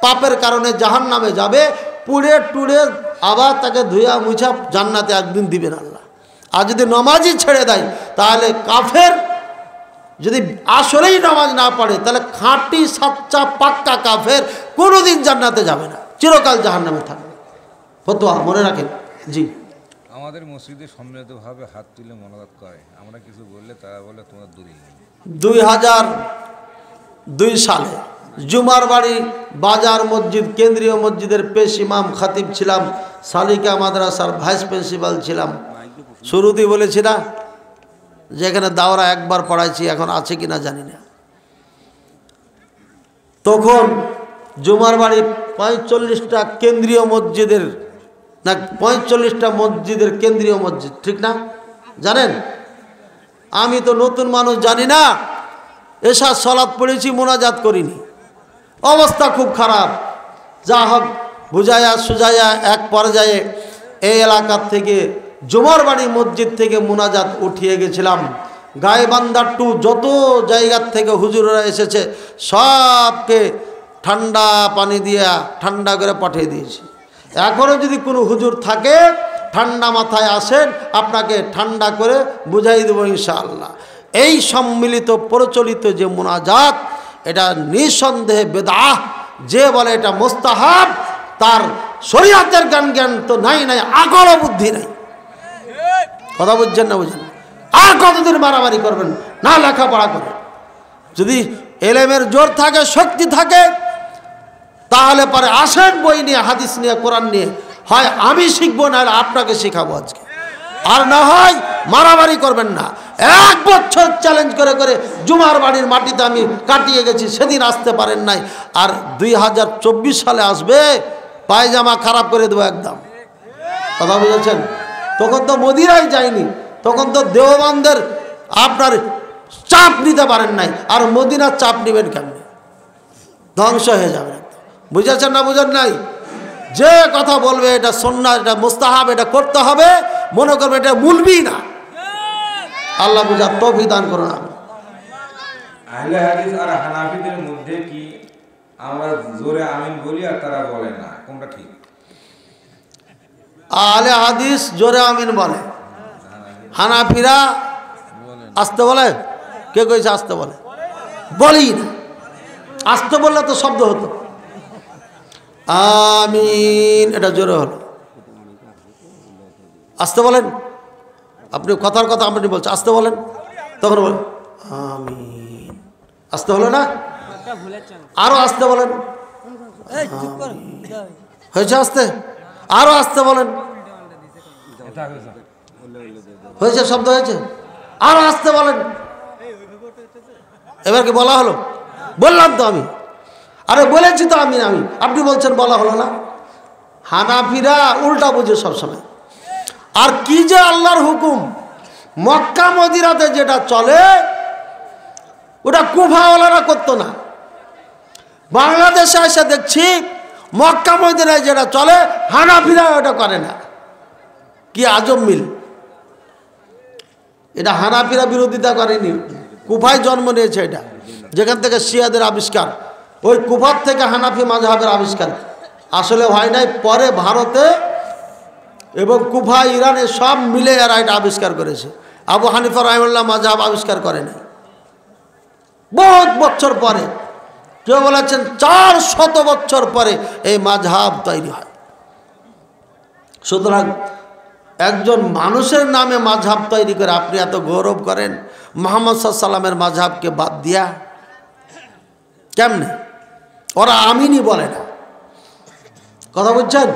পাপের কারণে জাহান্নামে যাবে, পুড়ে টুড়ে আবার তাকে ধুয়া মুছা জান্নাতে একদিন দিবেন আল্লাহ। আর যদি নামাজই ছেড়ে দেয় তাহলে কাফের, যদি আসলেই নামাজ না পড়ে তাহলে খাঁটি সাচ্চা পাক্কা কাফের, কোনোদিন জান্নাতে যাবে না, চিরকাল জাহান্নামে থাকবে। ফতোয়া মনে রাখেন। জি, আমাদের মসজিদে সম্মিলিতভাবে হাত তুলে মোনাজাত করে, আমরা কিছু বললে তারা বলে তোমার দূরে। 2002 সালে জুমার বাড়ি বাজার মসজিদ কেন্দ্রীয় মসজিদের পেশ ইমাম খাতিব ছিলাম, সালিকা মাদ্রাসার ভাইস প্রিন্সিপাল ছিলাম। শুরুতেই বলেছি না যে এখানে দাওরা একবার পড়াইছি, এখন আছে কিনা জানি না। তখন জুমার বাড়ি 45টা কেন্দ্রীয় মসজিদের, না 45টা মসজিদের কেন্দ্রীয় মসজিদ, ঠিক না? জানেন, আমি তো নতুন মানুষ, জানি না, এশার সালাত পড়েছি, মোনাজাত করিনি, অবস্থা খুব খারাপ। যা হোক বুঝাইয়া সুজাইয়া এক পর্যায়ে এই এলাকার থেকে জুমার বাড়ি মসজিদ থেকে মোনাজাত উঠিয়ে গেছিলাম। গাইবান্ধা টু যত জায়গার থেকে হুজুররা এসেছে সবকে ঠান্ডা পানি দিয়া ঠান্ডা করে পাঠিয়ে দিয়েছি। এখনও যদি কোনো হুজুর থাকে ঠান্ডা মাথায় আসেন, আপনাকে ঠান্ডা করে বুঝাই দেবো ইনশাআল্লাহ। এই সম্মিলিত প্রচলিত যে মোনাজাত, এটা নিঃসন্দেহে বেদাহ। যে বলে এটা মুস্তাহাব তার শরীয়তের জ্ঞান তো নাই, আকল বুদ্ধি নাই। কথা বুঝছেন না? বুঝেন? আর কতদিন মারামারি করবেন না, লেখাপড়া করে যদি এলেমের জোর থাকে, শক্তি থাকে, তাহলে পরে আসেন বই নিয়ে, হাদিস নিয়ে, কোরআন নিয়ে, হয় আমি শিখবো না আপনাকে শেখাবো আজকে। আর না হয় মারামারি করবেন না। 1 বছর চ্যালেঞ্জ করে করে জুমার বাড়ির মাটিতে আমি কাটিয়ে গেছি, সেদিন আসতে পারেন নাই। আর 2024 সালে আসবে, পায়জামা খারাপ করে দেবো একদম। কথা বুঝেছেন? তখন তো মদিনাই যায়নি, তখন তো দেওবন্দের আপনার চাপ নিতে পারেন নাই, আর মদিনার চাপ নেবেন কেমনে? ধ্বংস হয়ে যাবে। বুঝেছেন না? বুঝেন নাই? যে কথা বলবে এটা সুন্নাহ, এটা মুস্তাহাব, এটা করতে হবে, মনে করবে এটা মুলবি না। আল্লাহ বুঝার তৌফিক দান করুন। আহলে হাদিস আর হানাফিদের মধ্যে কি আমরা জোরে আমিন বলি আর তারা বলে না, কোনটা ঠিক? আহলে হাদিস জোরে আমিন বলে, হানাফিরা আসতে বলে। কে কইছে আসতে বলে? বলি না। আসতে বললে তো শব্দ হতো, আমিন, এটা জোরে হলো। আসতে বলেন, আপনি কথার কথা আপনি বলছেন, আসতে বলেন, তখন বলেন আমিন। আসতে হলো না? আরো আসতে বলেন। হয়েছে আসতে? আরো আসতে বলেন। হয়েছে, শব্দ হয়েছে, আরো আসতে বলেন। এবার কি বলা হলো? বললাম তো আমি, আরে বলেছি তো আমি, আপনি বলছেন বলা হলো না। হানাফিরা উল্টা বুঝে সবসময়। আর কি যে আল্লাহর হুকুম, মক্কা মদিনাতে যেটা চলে ওটা কুফাওয়ালারা করতো না। বাংলাদেশে এসে দেখছি মক্কা মদিনায় যেটা চলে হানাফিরা ওটা করে না। কি আজব মিল! এটা হানাফিরা বিরোধিতা করেনি, কুফায় জন্ম নিয়েছে এটা, যেখান থেকে শিয়াদের আবিষ্কার। ওই কুফার থেকে হানাফি মাযহাবের আবিষ্কার আসলে হয় নাই, পরে ভারতে এবং কুফা ইরানে সব মিলে এরা এটা আবিষ্কার করেছে। আবু হানিফা রাহিমাহুল্লাহ মাযহাব আবিষ্কার করে নাই, বহুত বছর পরে। কেউ বলেছেন 400 বছর পরে এই মাযহাব তৈরি হয়। সুতরাং একজন মানুষের নামে মাযহাব তৈরি করে আপনি এত গৌরব করেন, মুহাম্মদ সাল্লাল্লাহু আলাইহি ওয়াসাল্লামের মাযহাবকে বাদ দিয়া কেমনে? ওরা আমিনই বলে না, কথা বুঝছেন?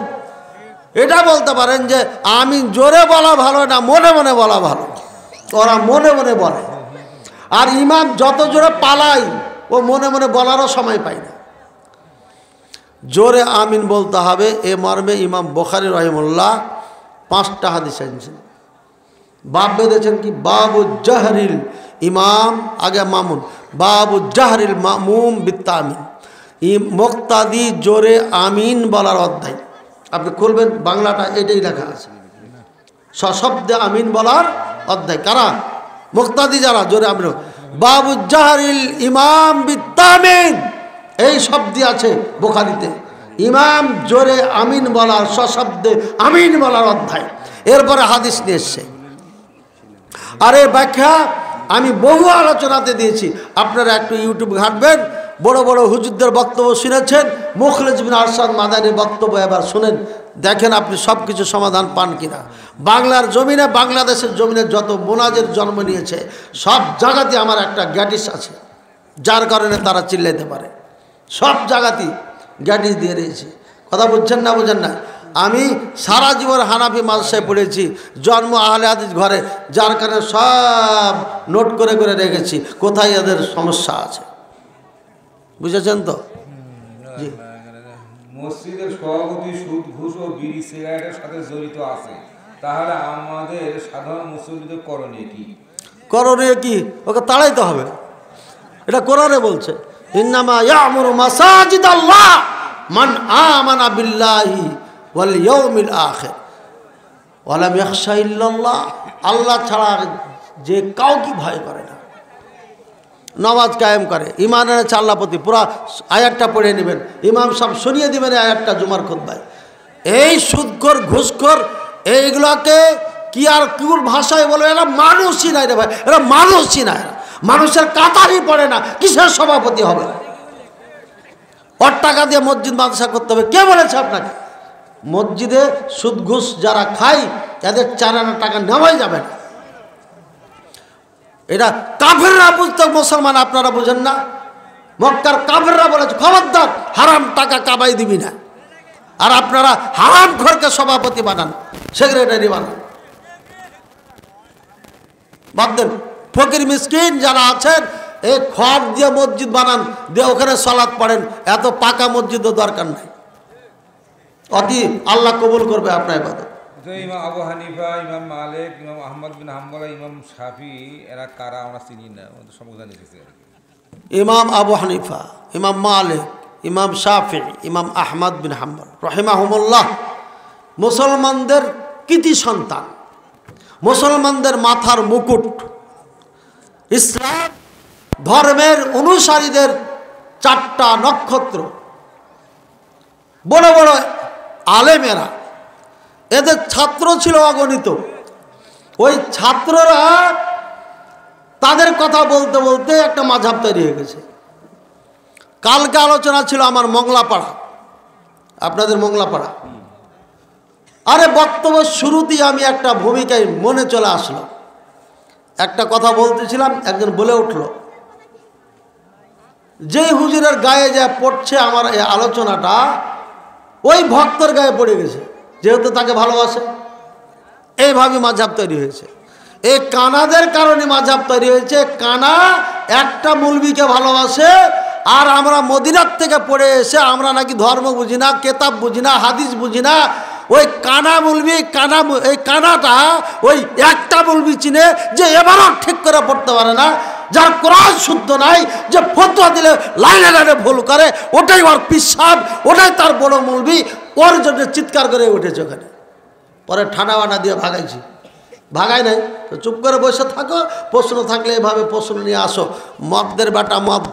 এটা বলতে পারেন যে আমিন জোরে বলা ভালো না মনে মনে বলা ভালো, ওরা মনে মনে বলে। আর ইমাম যত জোরে পালাই ও মনে মনে বলারও সময় পায় না। জোরে আমিন বলতে হবে এ মর্মে ইমাম বুখারী রাহিমাহুল্লাহ 5টা হাদিস এনেছেন। বাব বেঁধেছেন কি? বাবু জাহরিল ইমাম, আগে মামুন, বাবু জাহরিল মামুম বিত্তামিন, মুক্তাদি জোরে আমিন বলার অধ্যায়। আপনি খুলবেন বাংলাটা, এটাই লেখা আছে, সশব্দে আমিন বলার অধ্যায়। কারা? মুক্তাদি যারা জোরে আমিন। বাবু জাহরিল ইমাম বিত্তামিন, এই শব্দই আছে বুখারীতে। ইমাম জোরে আমিন বলার, সশব্দে আমিন বলার অধ্যায়। এরপরে হাদিস নিয়ে এসছে। আর এর ব্যাখ্যা আমি বহু আলোচনাতে দিয়েছি, আপনারা একটু ইউটিউব ঘাঁটবেন। বড় বড় হুজুরদের বক্তব্য শুনেছেন, মুখলেস বিন আরশাদ মাদানির বক্তব্য এবার শুনেন, দেখেন আপনি সব কিছু সমাধান পান কিনা। বাংলার জমিনে, বাংলাদেশের জমিনে যত মোনাজের জন্ম নিয়েছে সব জায়গাতে আমার একটা গ্যাটিস আছে, যার কারণে তারা চিল্লাইতে পারে। সব জায়গাতেই গ্যাটিস দিয়ে রয়েছে। কথা বুঝছেন না? বুঝেন না? আমি সারা জীবন হানাফি মাদ্রাসায় পড়েছি, জন্ম আহলে হাদিস ঘরে, যার কারণে সব নোট করে করে রেখেছি কোথায় এদের সমস্যা আছে। বুঝেছেন তো? জি। মসজিদের সভাপতি সুদ, ঘুষ ও বিড়ি সিগারেটের সাথে জড়িত আছে, তাহলে আমাদের সাধারণ মুসল্লিদের করণীয় কি? করণীয় কি? ওকে তাড়াইতে হবে। এটা কোরআনে বলছে, ইন্নামা ইয়ামুরু মাসাজিদাল্লাহ মান আমানা বিল্লাহি ওয়াল ইয়াউমিল আখির ওয়া লাম ইয়াখশা ইল্লাল্লাহ। আল্লাহ ছাড়া যে কাউকে ভয় করে না, নামাজ কায়েম করে, ঈমান এনেছে আল্লাহর প্রতি। পুরা আয়াতটা পড়ে নেবেন, ইমাম সাহেব শুনিয়ে দিবেন আয়াতটা জুমার খুতবায়। এই সুদখোর, ঘুষখোর, এইগুলোকে কি আর কিউর ভাষায় বলে, এরা মানুষই নাই রে ভাই, এরা মানুষই নাই, মানুষের কাতারই পড়ে না, কিসের সভাপতি হবে? ওর টাকা দিয়ে মসজিদ মাদ্রাসা করতে হবে, কে বলেছে আপনাকে? মসজিদে সুদ ঘুষ যারা খায় তাদের 4 আনা টাকা নেওয়াই যাবে না। এটা কাফেররা বুঝতে, মুসলমান আপনারা বুঝেন না? মক্কার কাফেররা বলেছে খবরদার হারাম টাকা কামাই দিবি না। আর আপনারা হারাম খোরকে সভাপতি বানান, সেক্রেটারি বানান। বাদ দেন, ফকির মিসকিন যারা আছেন এই খড় দিয়ে মসজিদ বানান, দিয়ে ওখানে সালাত পড়েন। এত পাকা মসজিদও দরকার নাই, অতি আল্লাহ কবুল করবে আপনার ইবাদত। ইমাম আবু হানিফা, ইমাম মালিক, ইমাম আহমদ বিন হাম্বল, ইমাম শাফি, এরা কারা আমরা চিনি না, আমাদের সম্পর্কে লিখেছে। ইমাম আবু হানিফা, ইমাম মালিক, ইমাম শাফি, ইমাম আহমদ বিন হাম্বল রাহিমাহুমুল্লাহ মুসলমানদের কৃতি সন্তান, মুসলমানদের মাথার মুকুট, ইসলাম ধর্মের অনুসারীদের 4টা নক্ষত্র, বড় বড় আলেমেরা। এদের ছাত্র ছিল অগণিত। ওই ছাত্ররা তাদের কথা বলতে বলতে একটা মাযহাব তৈরি হয়ে গেছে। কালকে আলোচনা ছিল আমার মংলাপাড়া, আপনাদের মংলাপাড়া। আরে বক্তব্য শুরুতেই আমি একটা ভূমিকায় মনে চলে আসলো, একটা কথা বলতেছিলাম, একজন বলে উঠল যেই হুজুরের গায়ে যা পড়ছে আমার এই আলোচনাটা ওই ভক্তর গায়ে পড়ে গেছে, যেহেতু তাকে ভালোবাসে। এইভাবে মাযহাব তৈরি হয়েছে। এই কানাদের কারণে মাযহাব তৈরি হয়েছে। কানা একটা মৌলবীকে ভালোবাসে, আর আমরা মদিনার থেকে পড়ে এসে আমরা নাকি ধর্ম বুঝি না, কেতাব বুঝি না, হাদিস বুঝি না। ওই কানা মৌলবী এই কানাটা ওই একটা মৌলবী চিনে যে এবারও ঠিক করে পড়তে পারে না, যার কোরআন শুদ্ধ নাই, যে ফতোয়া দিলে লাইনে লাইনে ভুল করে, ওটাই ওর পিসাব, ওটাই তার বড় মৌলবী। ওর জন্য চিৎকার করে উঠেছে ওখানে। পরে ঠান্ডা বানা দিয়ে ভাগাইছি, ভাগাই নাই তো চুপ করে বসে থাকো। প্রশ্ন থাকলে এভাবে প্রশ্ন নিয়ে আসো, মদদের বেটা মদ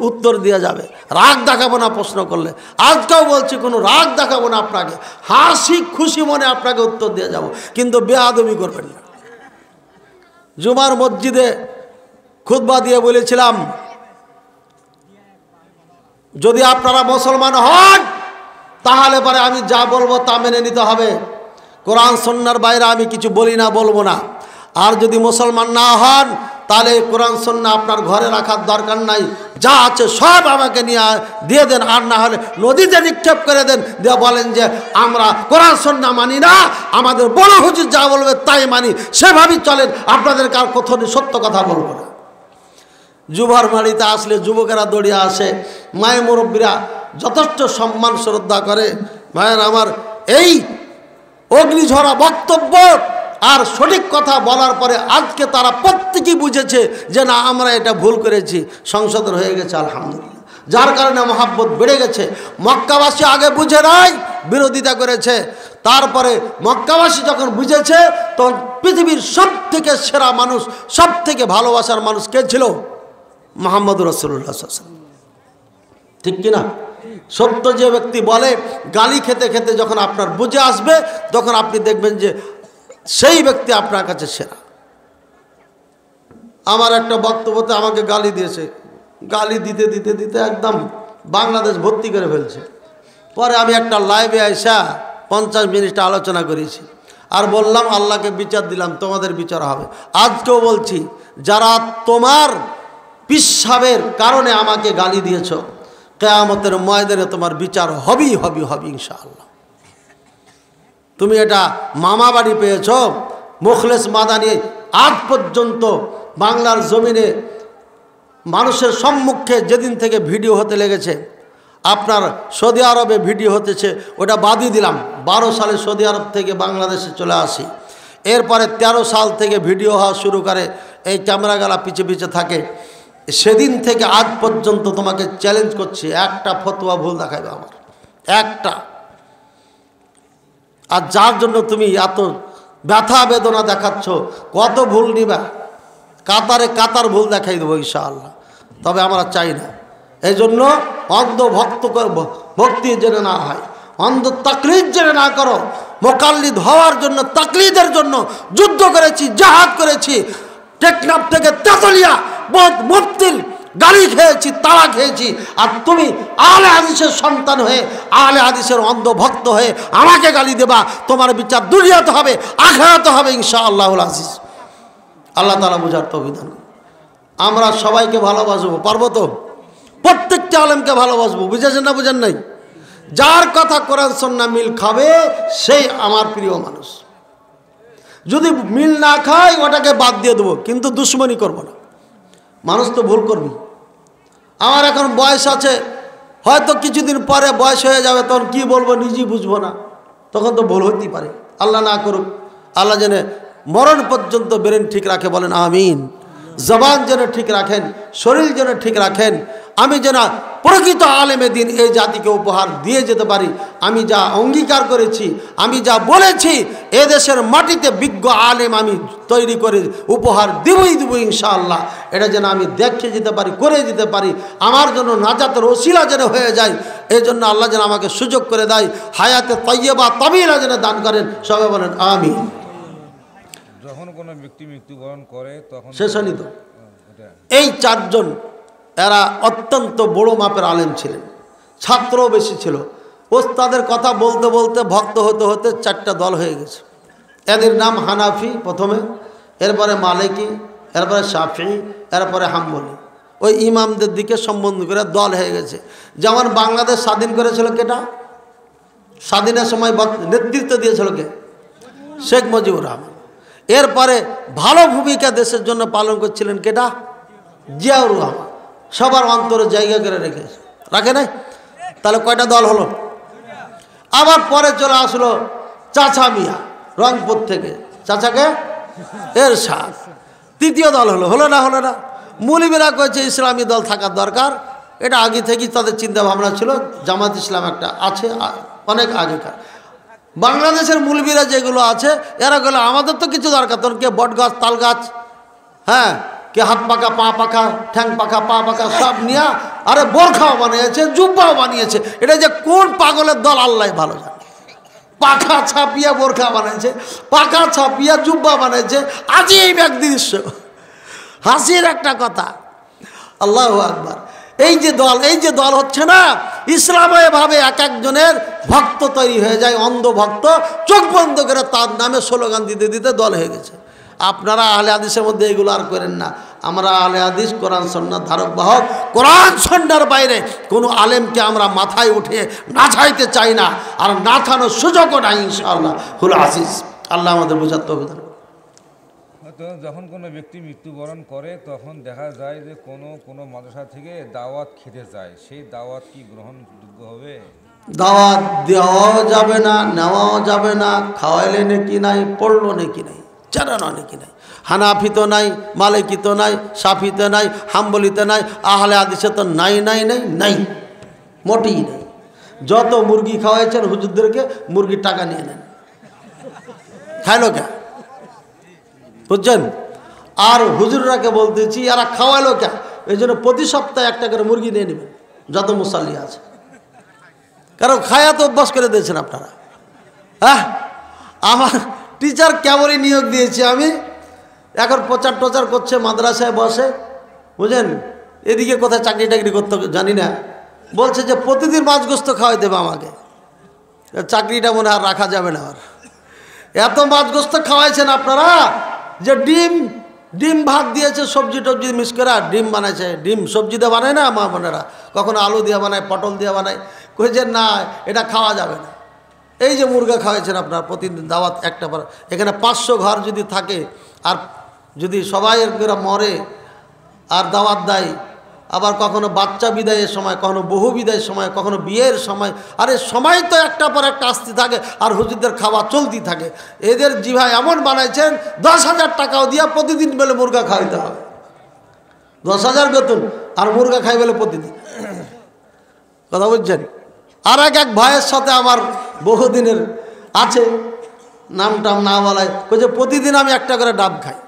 উত্তর দেওয়া যাবে। রাগ দেখাবো না প্রশ্ন করলে। আজকেও বলছি কোনো রাগ দেখাবো না আপনাকে, হাসি খুশি মনে আপনাকে উত্তর দিয়ে যাব, কিন্তু বেয়াদবি করবেন না। জুমার মসজিদে খুতবা দিয়ে বলেছিলাম, যদি আপনারা মুসলমান হন তাহলে পরে আমি যা বলবো তা মেনে নিতে হবে। কোরআন সুন্নাহর বাইরে আমি কিছু বলি না, বলবো না। আর যদি মুসলমান না হন তাহলে কোরআন সুন্নাহ আপনার ঘরে রাখার দরকার নাই, যা আছে সব আমাকে নিয়ে দিয়ে দেন, আর না হলে নদীতে নিক্ষেপ করে দেন। দিয়ে বলেন যে আমরা কোরআন সুন্নাহ মানি না, আমাদের বড় হুজুর যা বলবে তাই মানি, সেভাবেই চলেন, আপনাদের কার কখনই সত্য কথা বলবো না। যুবর মাড়িতে আসলে যুবকেরা দৌড়িয়ে আসে, মায়ের মুরব্বীরা যথেষ্ট সম্মান শ্রদ্ধা করে। ভাইয়ের আমার, এই অগ্নিঝরা বক্তব্য আর সঠিক কথা বলার পরে আজকে তারা প্রত্যেকেই বুঝেছে যে না, আমরা এটা ভুল করেছি, সংশোধন হয়ে গেছে আলহামদুলিল্লাহ। যার কারণে মহাব্বত বেড়ে গেছে। মক্কাবাসী আগে বুঝে নাই, বিরোধিতা করেছে। তারপরে মক্কাবাসী যখন বুঝেছে, তখন পৃথিবীর সব থেকে সেরা মানুষ, সব থেকে ভালোবাসার মানুষ কে ছিল? মুহাম্মদুর রাসূলুল্লাহ সাল্লাল্লাহু আলাইহি ওয়াসাল্লাম। ঠিক কিনা? সত্য যে ব্যক্তি বলে, গালি খেতে খেতে যখন আপনার বুঝে আসবে, তখন আপনি দেখবেন যে সেই ব্যক্তি আপনার কাছে সেরা। আমার একটা বক্তব্যতে আমাকে গালি দিয়েছে, গালি দিতে দিতে দিতে একদম বাংলাদেশ ভর্তি করে ফেলছে। পরে আমি একটা লাইভে আইসা 50 মিনিট আলোচনা করেছি, আর বললাম আল্লাহকে বিচার দিলাম, তোমাদের বিচার হবে। আজকেও বলছি, যারা তোমার পিসাবের কারণে আমাকে গালি দিয়েছ, কিয়ামতের ময়দানে তোমার বিচার হবেই হবে ইনশাআল্লাহ। তুমি এটা মামা বাড়ি পেয়েছ। মুখলেস মাদানী আজ পর্যন্ত বাংলার জমিনে মানুষের সম্মুখে যেদিন থেকে ভিডিও হতে লেগেছে, আপনার সৌদি আরবে ভিডিও হতেছে, ওটা বাদই দিলাম। 12 সালে সৌদি আরব থেকে বাংলাদেশে চলে আসি। এরপরে 13 সাল থেকে ভিডিও হওয়া শুরু করে, এই ক্যামেরাগালা পিছে পিছে থাকে। সেদিন থেকে আজ পর্যন্ত তোমাকে চ্যালেঞ্জ করছি, একটা ফতোয়া ভুল দেখাইবে আমার, একটা। আর যার জন্য তুমি এত ব্যথা বেদনা দেখাচ্ছ, কত ভুল নিবা, কাতারে কাতার ভুল দেখাই দেবো ইনশাআল্লাহ। তবে আমরা চাই না। এই জন্য অন্ধ ভক্তি যেন না হয়, অন্ধ তাকলিদ যেন না করো। মোকাল্লিদ হওয়ার জন্য, তাকলিদের জন্য যুদ্ধ করেছি, জাহাদ করেছি। টেকনাফ থেকে তেতুলিয়া মুফতির গালি খেয়েছি, তাড়া খেয়েছি। আর তুমি আহলে হাদিসের সন্তান হয়ে, আহলে হাদিসের অন্ধ ভক্ত হয়ে আমাকে গালি দেবা। তোমার বিচার দুনিয়াতে হবে, আখিরাতে হবে ইনশাআল্লাহুল আজিজ। আল্লাহ তাআলা বুঝার তৌফিক দান করুন। আমরা সবাইকে ভালোবাসবো, পারবো তো? প্রত্যেকটা আলেমকে ভালোবাসবো, বুঝেছেন না বুঝেন নাই? যার কথা কোরআন সুন্নাহ মিল খাবে, সেই আমার প্রিয় মানুষ। যদি মিল না খায়, ওটাকে বাদ দিয়ে দেবো, কিন্তু দুশ্মনী করব না। মানুষ তো ভুল করবি। আমার এখন বয়স আছে, হয়তো কিছুদিন পরে বয়স হয়ে যাবে, তখন কি বলবো নিজেই বুঝবো না, তখন তো ভুল হতেই পারে। আল্লাহ না করুক। আল্লাহ যেন মরণ পর্যন্ত ব্রেন ঠিক রাখে, বলেন আমিন। জবান যেন ঠিক রাখেন, শরীর যেন ঠিক রাখেন। আমি যেন প্রকৃত আলেমে দিন এই জাতিকে উপহার দিয়ে যেতে পারি। আমি যা অঙ্গীকার করেছি, আমি যা বলেছি, এদেশের মাটিতে বিজ্ঞ আলেম আমি তৈরি করে উপহার দেবই দেবো ইনশাআল্লাহ। এটা যেন আমি দেখে যেতে পারি, করে যেতে পারি, আমার জন্য নাজাতের ওসিলা যেন হয়ে যায়। এই জন্য আল্লাহ যেন আমাকে সুযোগ করে দেয়, হায়াতে তাইয়্যিবা তাবিলা যেন দান করেন। সবাই বলেন আমিন। যখন কোনো ব্যক্তি মৃত্যুবরণ করে তখন শেষ হয়নি তো? এই 4 জন এরা অত্যন্ত বড় মাপের আলেম ছিলেন, ছাত্রও বেশি ছিল। ওস্তাদের কথা বলতে বলতে ভক্ত হতে হতে 4টা দল হয়ে গেছে। এদের নাম হানাফি প্রথমে, এরপরে মালিকি, এরপরে শাফি, এরপরে হাম্বলি। ওই ইমামদের দিকে সম্বোধন করে দল হয়ে গেছে। যেমন বাংলাদেশ স্বাধীন করেছিল কেটা? স্বাধীনের সময় নেতৃত্ব দিয়েছিল কে? শেখ মুজিবুর রহমান। এরপরে ভালো ভূমিকা দেশের জন্য পালন করছিলেন কেটা? জিয়াউর রহমান। সবার অন্তরে জায়গা করে রেখেছে, রাখে নাই? তাহলে কয়টা দল হলো? আবার পরে চলে আসলো চাচা মিয়া রংপুর থেকে, চাচাকে এরশাদ। তৃতীয় দল হলো না? হলো না? মৌলবীরা কয়েছে ইসলামী দল থাকার দরকার। এটা আগে থেকেই তাদের চিন্তা ভাবনা ছিল। জামাত ইসলাম একটা আছে অনেক আগেকার। বাংলাদেশের মৌলবীরা যেগুলো আছে এরা গেলে আমাদের তো কিছু দরকার, তখন কে বট গাছ, তাল গাছ, হ্যাঁ, কে হাত পাকা, পা পাকা, ঠ্যাং পাকা, পা পাকা সব নিয়ে আরে বোরখাও বানিয়েছে, জুব্বাও বানিয়েছে। এটা যে কোন পাগলের দল আল্লাহ ভালো জানে। পাখা ছাপিয়ে বোরখা বানাইছে, পাখা ছাপিয়ে জুব্বা বানাইছে। আজীব এক দৃশ্য, হাসির একটা কথা। আল্লাহু আকবার। এই যে দল হচ্ছে না, ইসলামে ভাবে এক একজনের ভক্ত তৈরি হয়ে যায়, অন্ধ ভক্ত, চোখ বন্ধ করে তার নামে স্লোগান দিতে দিতে দল হয়ে গেছে। আপনারা আহলে হাদিসের মধ্যে এগুলো আর করেন না। আমরা আহলে হাদিস, কোরআন সুন্নাহর ধারক বাহক। কোরআন সুন্নাহর বাইরে কোনো আলেমকে আমরা মাথায় উঠে নাচাইতে চাই না, আর নাচানোর সুযোগও নাই ইনশাআল্লাহ হুল আজিজ। আল্লাহ আমাদের বোঝার তৌফিক দান করুন। তো যখন কোনো ব্যক্তি মৃত্যুবরণ করে তখন দেখা যায় যে কোনো মাদ্রাসা থেকে দাওয়াত খেতে যায়, সেই দাওয়াত কি গ্রহণযোগ্য হবে? দাওয়াত দেওয়াও যাবে না, নেওয়াও যাবে না। খাওয়াইলে নাকি নাই, পড়লো নাকি নাই, জানানো নাকি নাই। হানাফিতে নাই, মালিকিতে নাই, শাফিতে নাই, হাম্বলিতে নাই, আহলে হাদিসে তো নাই নাই নাই নাই, মোটেই নাই। যত মুরগি খাওয়াইছেন হুজুরদেরকে, মুরগির টাকা নিয়ে নেন। খাইলো কে? বুঝছেন? আর হুজুররাকে বলতেছি এরা খাওয়াইলো কে? এই জন্য প্রতি সপ্তাহে একটা করে মুরগি নিয়ে নেবেন যত মুসাল্লি আছে। কারণ খায়া তো অভ্যাস করে দিয়েছেন আপনারা। হ্যাঁ, আমার টিচার কেমনই নিয়োগ দিয়েছি আমি, এখন প্রচার টচার করছে, মাদ্রাসায় বসে, বুঝলেন? এদিকে কোথায় চাকরি টাকরি করতে জানি না, বলছে যে প্রতিদিন মাছ গোস্ত খাওয়াই দেবে আমাকে। চাকরিটা মনে আর রাখা যাবে না। আর এত মাছ গোস্ত খাওয়াইছেন আপনারা যে ডিম ভাত দিয়েছে, সবজি টবজি মিক্স করে ডিম বানাইছে। ডিম সবজি দিয়ে বানায় না মা বোনেরা, কখনো আলু দিয়ে বানায়, পটল দিয়ে বানায়। কইছেন না এটা খাওয়া যাবে না। এই যে মুরগা খাওয়াইছেন আপনারা প্রতিদিন দাওয়াত একটা পর, এখানে 500 ঘর যদি থাকে, আর যদি সবাই মরে আর দাওয়াত দেয়, আবার কখনো বাচ্চা বিদায়ের সময়, কখনো বহু বিদায়ের সময়, কখনো বিয়ের সময়, আরে সময় তো একটা পর একটা আসতে থাকে, আর হুজুরদের খাওয়া চলতি থাকে। এদের জিভা এমন বানাইছেন 10,000 টাকাও দিয়া প্রতিদিন বেলে মুরগা খাওয়াইতে হবে। 10,000 বেতন আর মুরগা খাই বেলে প্রতিদিন। কথা বুঝছেন? আর এক ভাইয়ের সাথে আমার বহুদিনের আছে, নাম টাম না বলায়, যে প্রতিদিন আমি একটা করে ডাব খাই।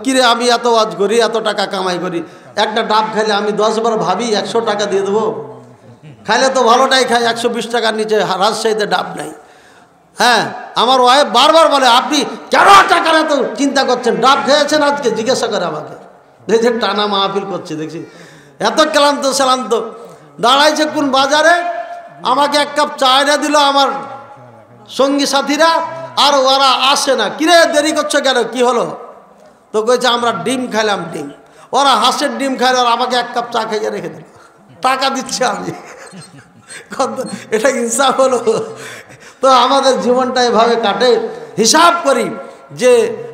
কিরে আমি এত ওয়াজ করি, এত টাকা কামাই করি, একটা ডাব খাইলে আমি 10 বার ভাবি 100 টাকা দিয়ে দেবো। খাইলে তো ভালোটাই খাই, 120 টাকার নিচে রাজশাহীতে ডাব নাই। হ্যাঁ, আমার ওয়াইফ বারবার বলে আপনি কেন টাকার এত চিন্তা করছেন, ডাব খেয়েছেন আজকে? জিজ্ঞাসা করে আমাকে। দেখছি টানা মাহফিল করছে, দেখছি এত ক্লান্ত দাঁড়াইছে কোন বাজারে, আমাকে 1 কাপ চা এনে দিল আমার সঙ্গী সাথীরা, আর ওরা আসে না। কিরে দেরি করছো কেন, কি হলো? তো কইছে আমরা ডিম খাইলাম, ডিম। ওরা হাঁসের ডিম খাইল, আর আমাকে 1 কাপ চা খাইয়ে রেখে দিল, টাকা দিচ্ছে আমি। এটা ইনসাফ হলো? তো আমাদের জীবনটা এভাবে কাটে। হিসাব করি যে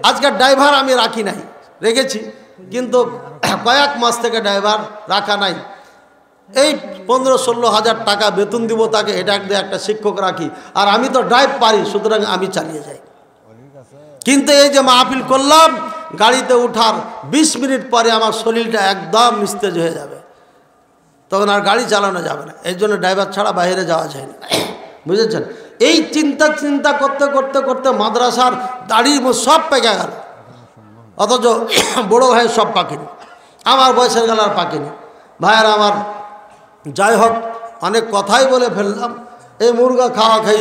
আজকের ড্রাইভার আমি রাখি নাই, রেখেছি, কিন্তু কয়েক মাস থেকে ড্রাইভার রাখা নাই। এই 15-16 হাজার টাকা বেতন দিব তাকে, এটা একটা শিক্ষক রাখি, আর আমি তো ড্রাইভ পারি, সুতরাং আমি চালিয়ে যাই। কিন্তু এই যে মাহফিল করলাম, গাড়িতে উঠার 20 মিনিট পরে আমার শরীরটা একদম নিস্তেজ হয়ে যাবে, তখন আর গাড়ি চালানো যাবে না। এই জন্য ড্রাইভার ছাড়া বাইরে যাওয়া যায় না, বুঝেছেন? এই চিন্তা করতে করতে করতে মাদ্রাসার দাড়ির সব পেকে গেল, অথচ বড়ো ভাই সব পাকেনি, আমার বয়সের গেল আর পাকেনি। ভাইয়ের আমার, যাই হোক, অনেক কথাই বলে ফেললাম। এই মুরগা খাওয়া খাই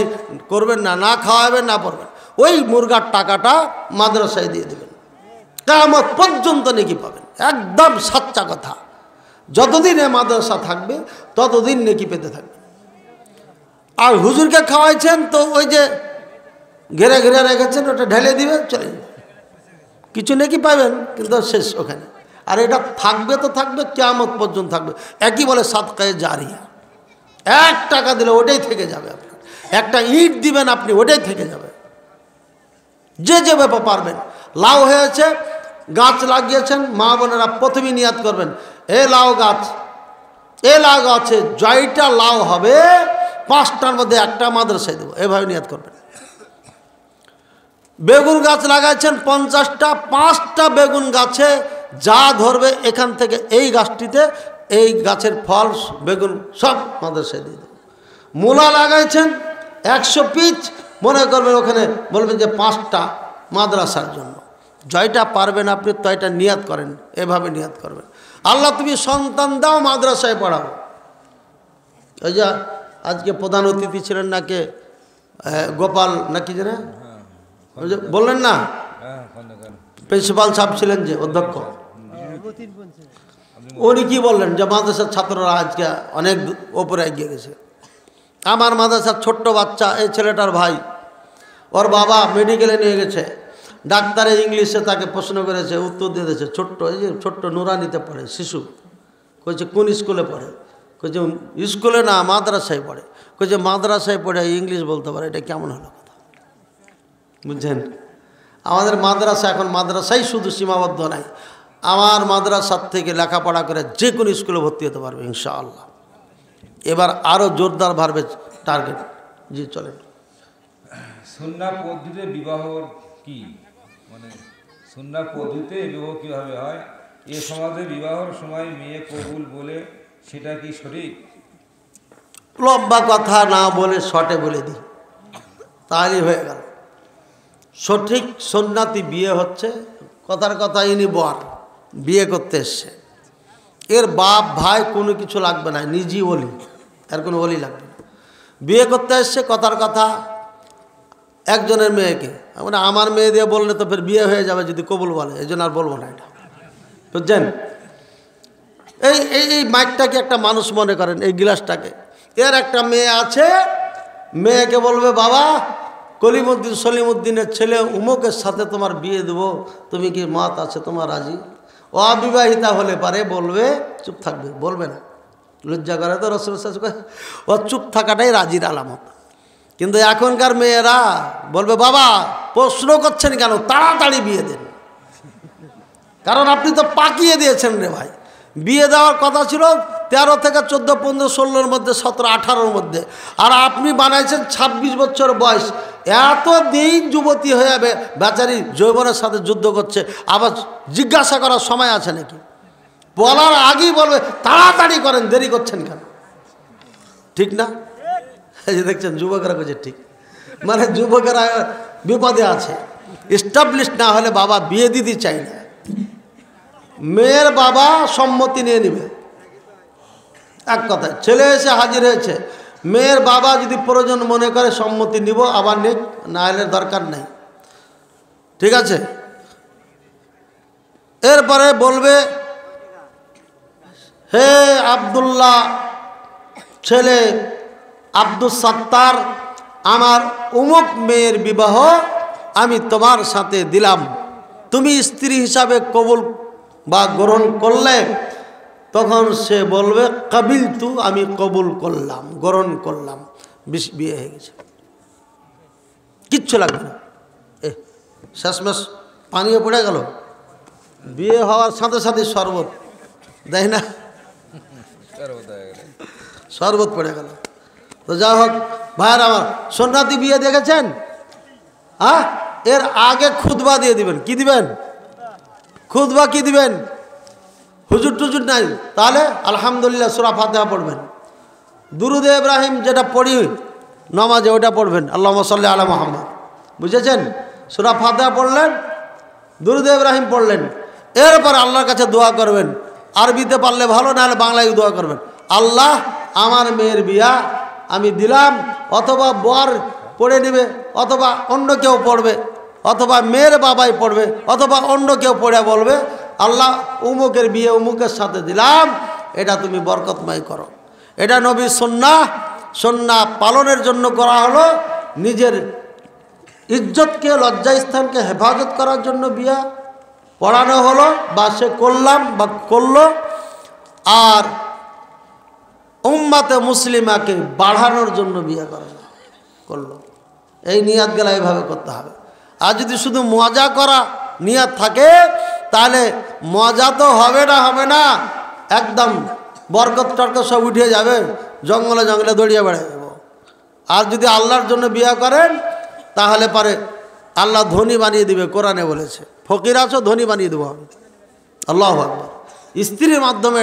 করবেন না, না খাওয়াবেন না পড়বেন, ওই মুরগার টাকাটা মাদ্রাসায় দিয়ে দেবেন, কিয়ামত পর্যন্ত নেকি পাবেন। একদম সাচ্চা কথা। যতদিন এ মাদ্রাসা থাকবে ততদিন নেকি পেতে থাকবে। আর হুজুরকে খাওয়াইছেন তো ওই যে ঘেরে ঘেরে রেখেছেন, ওটা ঢেলে দিবে, চলে যাবে, কিছু নেকি পাবেন, কিন্তু শেষ ওখানে। আর এটা থাকবে তো থাকবে, কিয়ামত পর্যন্ত থাকবে। একই বলে সাদকায়ে জারিয়া। 1 টাকা দিলে ওটাই থেকে যাবে আপনার, একটা ইট দিবেন আপনি ওটাই থেকে যাবে। যে যেভাবে পারবেন। লাউ হয়েছে, গাছ লাগিয়েছেন, মা বোনেরা প্রথমে নিয়াত করবেন, এ লাউ গাছ, এ লাউ গাছে জয়টা লাউ হবে 5টার মধ্যে 1টা মাদ্রাসায় দেবো, এভাবে নিয়াত করবেন। বেগুন গাছ লাগাইছেন 50টা, 5টা বেগুন গাছে যা ধরবে এখান থেকে এই গাছটিতে এই গাছের ফল বেগুন সব মাদ্রাসায় দিয়ে দেবো। মূলা লাগাইছেন 100 পিচ, মনে করবেন ওখানে বলবেন যে 5টা মাদ্রাসার জন্য। জয়টা পারবেন আপনি তো এটা নিয়াত করেন, এভাবে নিয়াত করবেন। আল্লাহ তুমি সন্তান দাও, মাদ্রাসায় পড়াও। ওই যে আজকে প্রধান অতিথি ছিলেন নাকি গোপাল নাকি যেন বললেন না, প্রিন্সিপাল সাহেব ছিলেন যে অধ্যক্ষ, উনি কি বললেন যে মাদ্রাসার ছাত্ররা আজকে অনেক ওপরে এগিয়ে গেছে। আমার মাদ্রাসার ছোট্ট বাচ্চা, এই ছেলেটার ভাই, ওর বাবা মেডিকেলে নিয়ে গেছে, ডাক্তারে ইংলিশে তাকে প্রশ্ন করেছে, উত্তর দিয়ে দিয়েছে। ছোট্ট, এই যে ছোট্ট নুরানিতে পড়ে শিশু, কইছে কোন স্কুলে পড়ে, কইছে স্কুলে না মাদ্রাসায় পড়ে, কইছে মাদ্রাসায় পড়ে ইংলিশ বলতে পারে, এটা কেমন হলো কথা? বুঝছেন, আমাদের মাদ্রাসা এখন মাদ্রাসাই শুধু সীমাবদ্ধ নাই, আমার মাদ্রাসার থেকে লেখাপড়া করে যে কোনো স্কুলে ভর্তি হতে পারবে ইনশাআল্লাহ। এবার আরও জোরদার বাড়বে টার্গেট। জি চলেন। সুন্নাহ পদ্ধতিতে বিবাহ কি, মানে সুন্নাহ পদ্ধতিতে বিবাহ কীভাবে হয়? এ সমাজে বিবাহের সময় মেয়ে কবুল বলে, সেটা কি সঠিক? লম্বা কথা না বলে শর্টে বলে দিই, তাহলেই হয়ে গেল। সঠিক সুন্নাতি বিয়ে হচ্ছে, কথার কথা ইনি বর বিয়ে করতে এসছে, এর বাপ ভাই কোনো কিছু লাগবে না, নিজেই ওলি, এর কোনো ওলি লাগবে না। বিয়ে করতে এসছে, কথার কথা একজনের মেয়েকে, মানে আমার মেয়ে দিয়ে বললে তো ফের বিয়ে হয়ে যাবে যদি কবুল বলে, এই জন্য আর বলবো না এটা, বুঝছেন? এই এই এই মাইকটাকে একটা মানুষ মনে করেন, এই গিলাসটাকে, এর একটা মেয়ে আছে, মেয়েকে বলবে বাবা কলিমুদ্দিন সলিমুদ্দিনের ছেলে উমুকের সাথে তোমার বিয়ে দেবো, তুমি কি মত আছে তোমার রাজি? অবিবাহিতা হলে পারে বলবে, চুপ থাকবে, বলবে না, লজ্জা করে তো রসুল, ও চুপ থাকাটাই রাজির আলামত। কিন্তু এখনকার মেয়েরা বলবে বাবা প্রশ্ন করছেন কেন, তাড়াতাড়ি বিয়ে দেন, কারণ আপনি তো পাকিয়ে দিয়েছেন রে ভাই। বিয়ে দেওয়ার কথা ছিল 13 থেকে 14, 15, 16-র মধ্যে, 17, 18-র মধ্যে, আর আপনি বানাইছেন 26 বছর বয়স। এত দিন যুবতী হয়ে যাবে, বেচারি যৌবনের সাথে যুদ্ধ করছে, আবার জিজ্ঞাসা করার সময় আছে নাকি? বলার আগেই বলবে তাড়াতাড়ি করেন, দেরি করছেন কেন? ঠিক না? এই যে দেখছেন যুবকেরা করছে ঠিক, মানে যুবকেরা বিপদে আছে। এস্টাবলিশ না হলে বাবা বিয়ে দিতে চাই না, মেয়ের বাবা সম্মতি নিয়ে নেবে। এক কথায় ছেলে এসে হাজির হয়েছে, মেয়ের বাবা যদি প্রয়োজন মনে করে সম্মতি নিব, আবার নিক, না হলে দরকার নেই, ঠিক আছে? এরপরে বলবে হে আব্দুল্লাহ ছেলে আব্দুল সত্তার, আমার উমুক মেয়ের বিবাহ আমি তোমার সাথে দিলাম, তুমি স্ত্রী হিসাবে কবুল বা গ্রহণ করলে, তখন সে বলবে কাবিল তু, আমি কবুল করলাম, গ্রহণ করলাম, বিয়ে হয়ে গেছে, কিচ্ছু লাগবে না। শেষমেশ পানিও পড়ে গেল, বিয়ে হওয়ার সাথে সাথে শরবত দেয় না, শরবত পড়ে গেল। তো যা হোক ভাইয়ের আমার, সুন্নাতি বিয়ে দেখেছেন? হ্যাঁ, এর আগে খুতবা দিয়ে দিবেন। কি দিবেন? খুতবা কি দিবেন? হুজুর টুজুর নাই, তাহলে আলহামদুলিল্লাহ সূরা ফাতিহা পড়বেন, দুরুদে ইব্রাহিম যেটা পড়ি নামাজে ওটা পড়বেন, আল্লাহুম্মা সাল্লি আলা মুহাম্মদ, বুঝেছেন? সূরা ফাতিহা পড়লেন, দুরুদে ইব্রাহিম পড়লেন, এরপর আল্লাহর কাছে দোয়া করবেন, আরবিতে পারলে ভালো, নাহলে বাংলায় দোয়া করবেন, আল্লাহ আমার মেয়ের বিয়া আমি দিলাম, অথবা বর পড়ে নেবে, অথবা অন্য কেউ পড়বে, অথবা মেয়ের বাবাই পড়বে, অথবা অন্য কেউ পড়ে বলবে আল্লাহ উমুকের বিয়ে উমুকের সাথে দিলাম, এটা তুমি বরকতময় করো। এটা নবীর সুন্নাহ, সুন্নাহ পালনের জন্য করা হলো, নিজের ইজ্জতকে, লজ্জাস্থানকে হেফাজত করার জন্য বিয়া পড়ানো হলো বা সে করলাম বা করলো, আর উম্মাতে মুসলিমাকে বাড়ানোর জন্য বিয়ে করলো। এই নিয়াত গেলা এইভাবে করতে হবে। আর যদি শুধু মজা করা নিয়াত থাকে তাহলে মজা তো হবে না, একদম বরকত টরকত সব উঠে যাবে, জঙ্গলে জঙ্গলে দৌড়িয়ে বেড়ায় যাব। আর যদি আল্লাহর জন্য বিয়ে করেন তাহলে পরে আল্লাহ ধনী বানিয়ে দিবে, কোরআনে বলেছে ফকির আছো ধনী বানিয়ে দেবো আমি। আল্লাহু আকবার। স্ত্রীর মাধ্যমে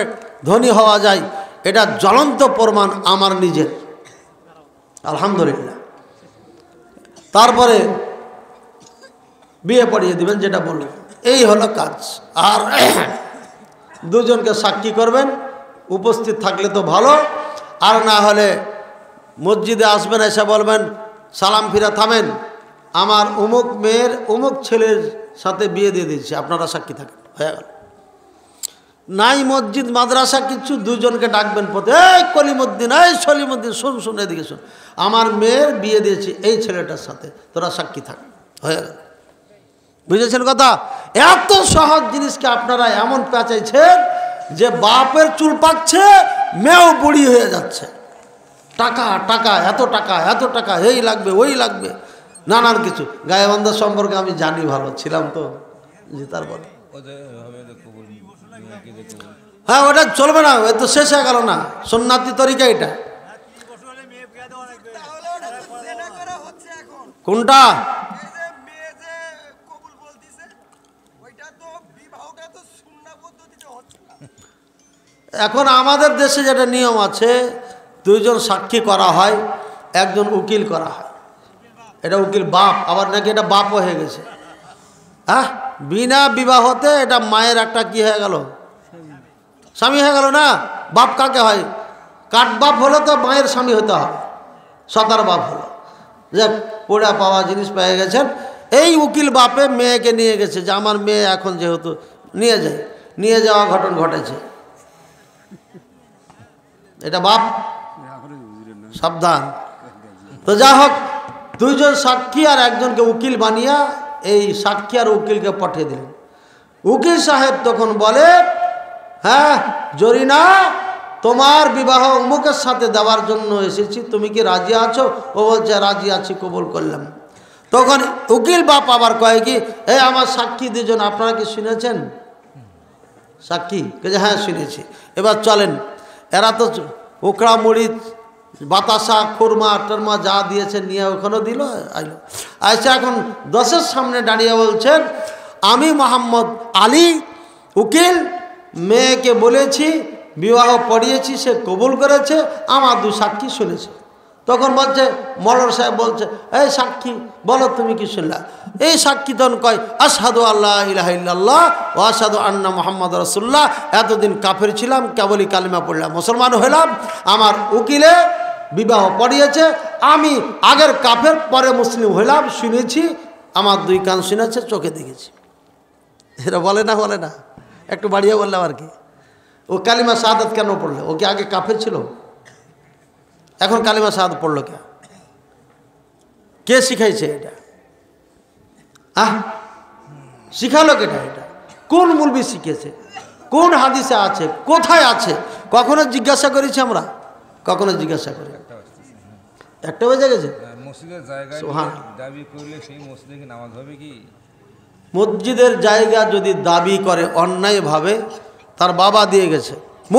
ধনী হওয়া যায়, এটা জ্বলন্ত প্রমাণ আমার নিজের, আলহামদুলিল্লাহ। তারপরে বিয়ে পড়িয়ে দিবেন, যেটা বললেন, এই হলো কাজ। আর দুজনকে সাক্ষী করবেন, উপস্থিত থাকলে তো ভালো, আর না হলে মসজিদে আসবেন, এসে বলবেন সালাম ফিরা থামেন, আমার অমুক মেয়ের অমুক ছেলের সাথে বিয়ে দিয়ে দিয়েছি, আপনারা সাক্ষী থাকেন, হয়ে গেল। নাই মসজিদ মাদ্রাসা কিছু, দুজনকে ডাকবেন পথে, এই কলিমুদ্দিন, এই সলিমুদ্দিন, শুন এদিকে শুন, আমার মেয়ের বিয়ে দিয়েছি এই ছেলেটার সাথে, তোরা সাক্ষী থাক, হয়ে গেল। বুঝেছেন কথা? এত সহজ জিনিসকে আপনারা এমন পেঁচাইছেন যে বাপের চুল পাকছে, মেয়েও বুড়ি হয়ে যাচ্ছে। টাকা টাকা, এত টাকা, এই লাগবে ওই লাগবে, নানান কিছু। গায়েবান্ধব সম্পর্কে আমি জানি, ভালো ছিলাম তো, জি। তারপরে হ্যাঁ, ওটা চলবে না, তো শেষ হয়ে গেল না, সুন্নাতি তরিকা এটা। কোনটা? এখন আমাদের দেশে যেটা নিয়ম আছে, দুইজন সাক্ষী করা হয়, একজন উকিল করা হয়। এটা উকিল বাপ, আবার নাকি এটা বাপও হয়ে গেছে। হ্যাঁ, বিনা বিবাহতে এটা মায়ের একটা কি হয়ে গেল, স্বামী হয়ে গেল না। বাপ কাকে হয়? কাঠ বাপ হলে তো মায়ের স্বামী হতে হয়, সতার বাপ হলো। যাক, পোড়া পাওয়া জিনিস পেয়ে গেছেন। এই উকিল বাপে মেয়েকে নিয়ে গেছে, যে আমার মেয়ে এখন যেহেতু নিয়ে যাওয়া ঘটন ঘটেছে, এটা বাপ, সাবধান। তো যা হোক, দুইজন সাক্ষী আর একজনকে উকিল বানিয়া এই সাক্ষী আর উকিলকে পাঠিয়ে দিলেন। উকিল সাহেব তখন বলে, হ্যাঁ জরিনা, তোমার বিবাহ অমুকের সাথে দেওয়ার জন্য এসেছি, তুমি কি রাজি আছো? ও বলছে রাজি আছি, কবুল করলাম। তখন উকিল বাপ আবার কয় কি, আমার সাক্ষী দুজন আপনারা কি শুনেছেন? সাক্ষী কে? হ্যাঁ শুনেছি। এবার চলেন, এরা তো উকড়া মুড়ি বাতাসা খুরমা টরমা যা দিয়েছে নিয়ে ওখানেও দিল, আইলো। আচ্ছা, এখন 10-এর সামনে দাঁড়িয়ে বলছেন, আমি মোহাম্মদ আলী উকিল মেয়েকে বলেছি, বিবাহ পড়িয়েছি, সে কবুল করেছে, আমার 2 সাক্ষী শুনেছে। তখন বলছে, মলর সাহেব বলছে, এই সাক্ষী বলো তুমি কি শুনলা? এই সাক্ষী তখন কয়, আশহাদু আল্লাহ ইলাহা ইল্লাল্লাহ ওয়া আশহাদু আন্না মুহাম্মাদুর রাসূলুল্লাহ, এতদিন কাফের ছিলাম, কেবলই কালিমা পড়লাম, মুসলমান হলাম। আমার উকিলে বিবাহ পড়িয়েছে, আমি আগের কাফের পরে মুসলিম হইলাম, শুনেছি, আমার 2 কান শুনেছে, চোখে দেখেছি। এরা বলে না, একটু বাড়িয়ে বললাম আর কি। ও কালিমা শাহাদাত কেন পড়লো? ও কি আগে কাফের ছিল? এখন কালিমা শাহাদাত পড়লো কে শিখাইছে এটা? শিখালো কেটা? এটা কোন মুলবি শিখেছে? কোন হাদিসে আছে? কোথায় আছে? কখনো জিজ্ঞাসা করেছি আমরা? কখনো জিজ্ঞাসা করি? 1টা বেজে গেছে। মসজিদের জায়গায় দাবি করলে সেই মসজিদে কি নামাজ হবে কি? মসজিদের জায়গা যদি দাবি করে অন্যায়ভাবে, তার বাবা দিয়ে গেছে,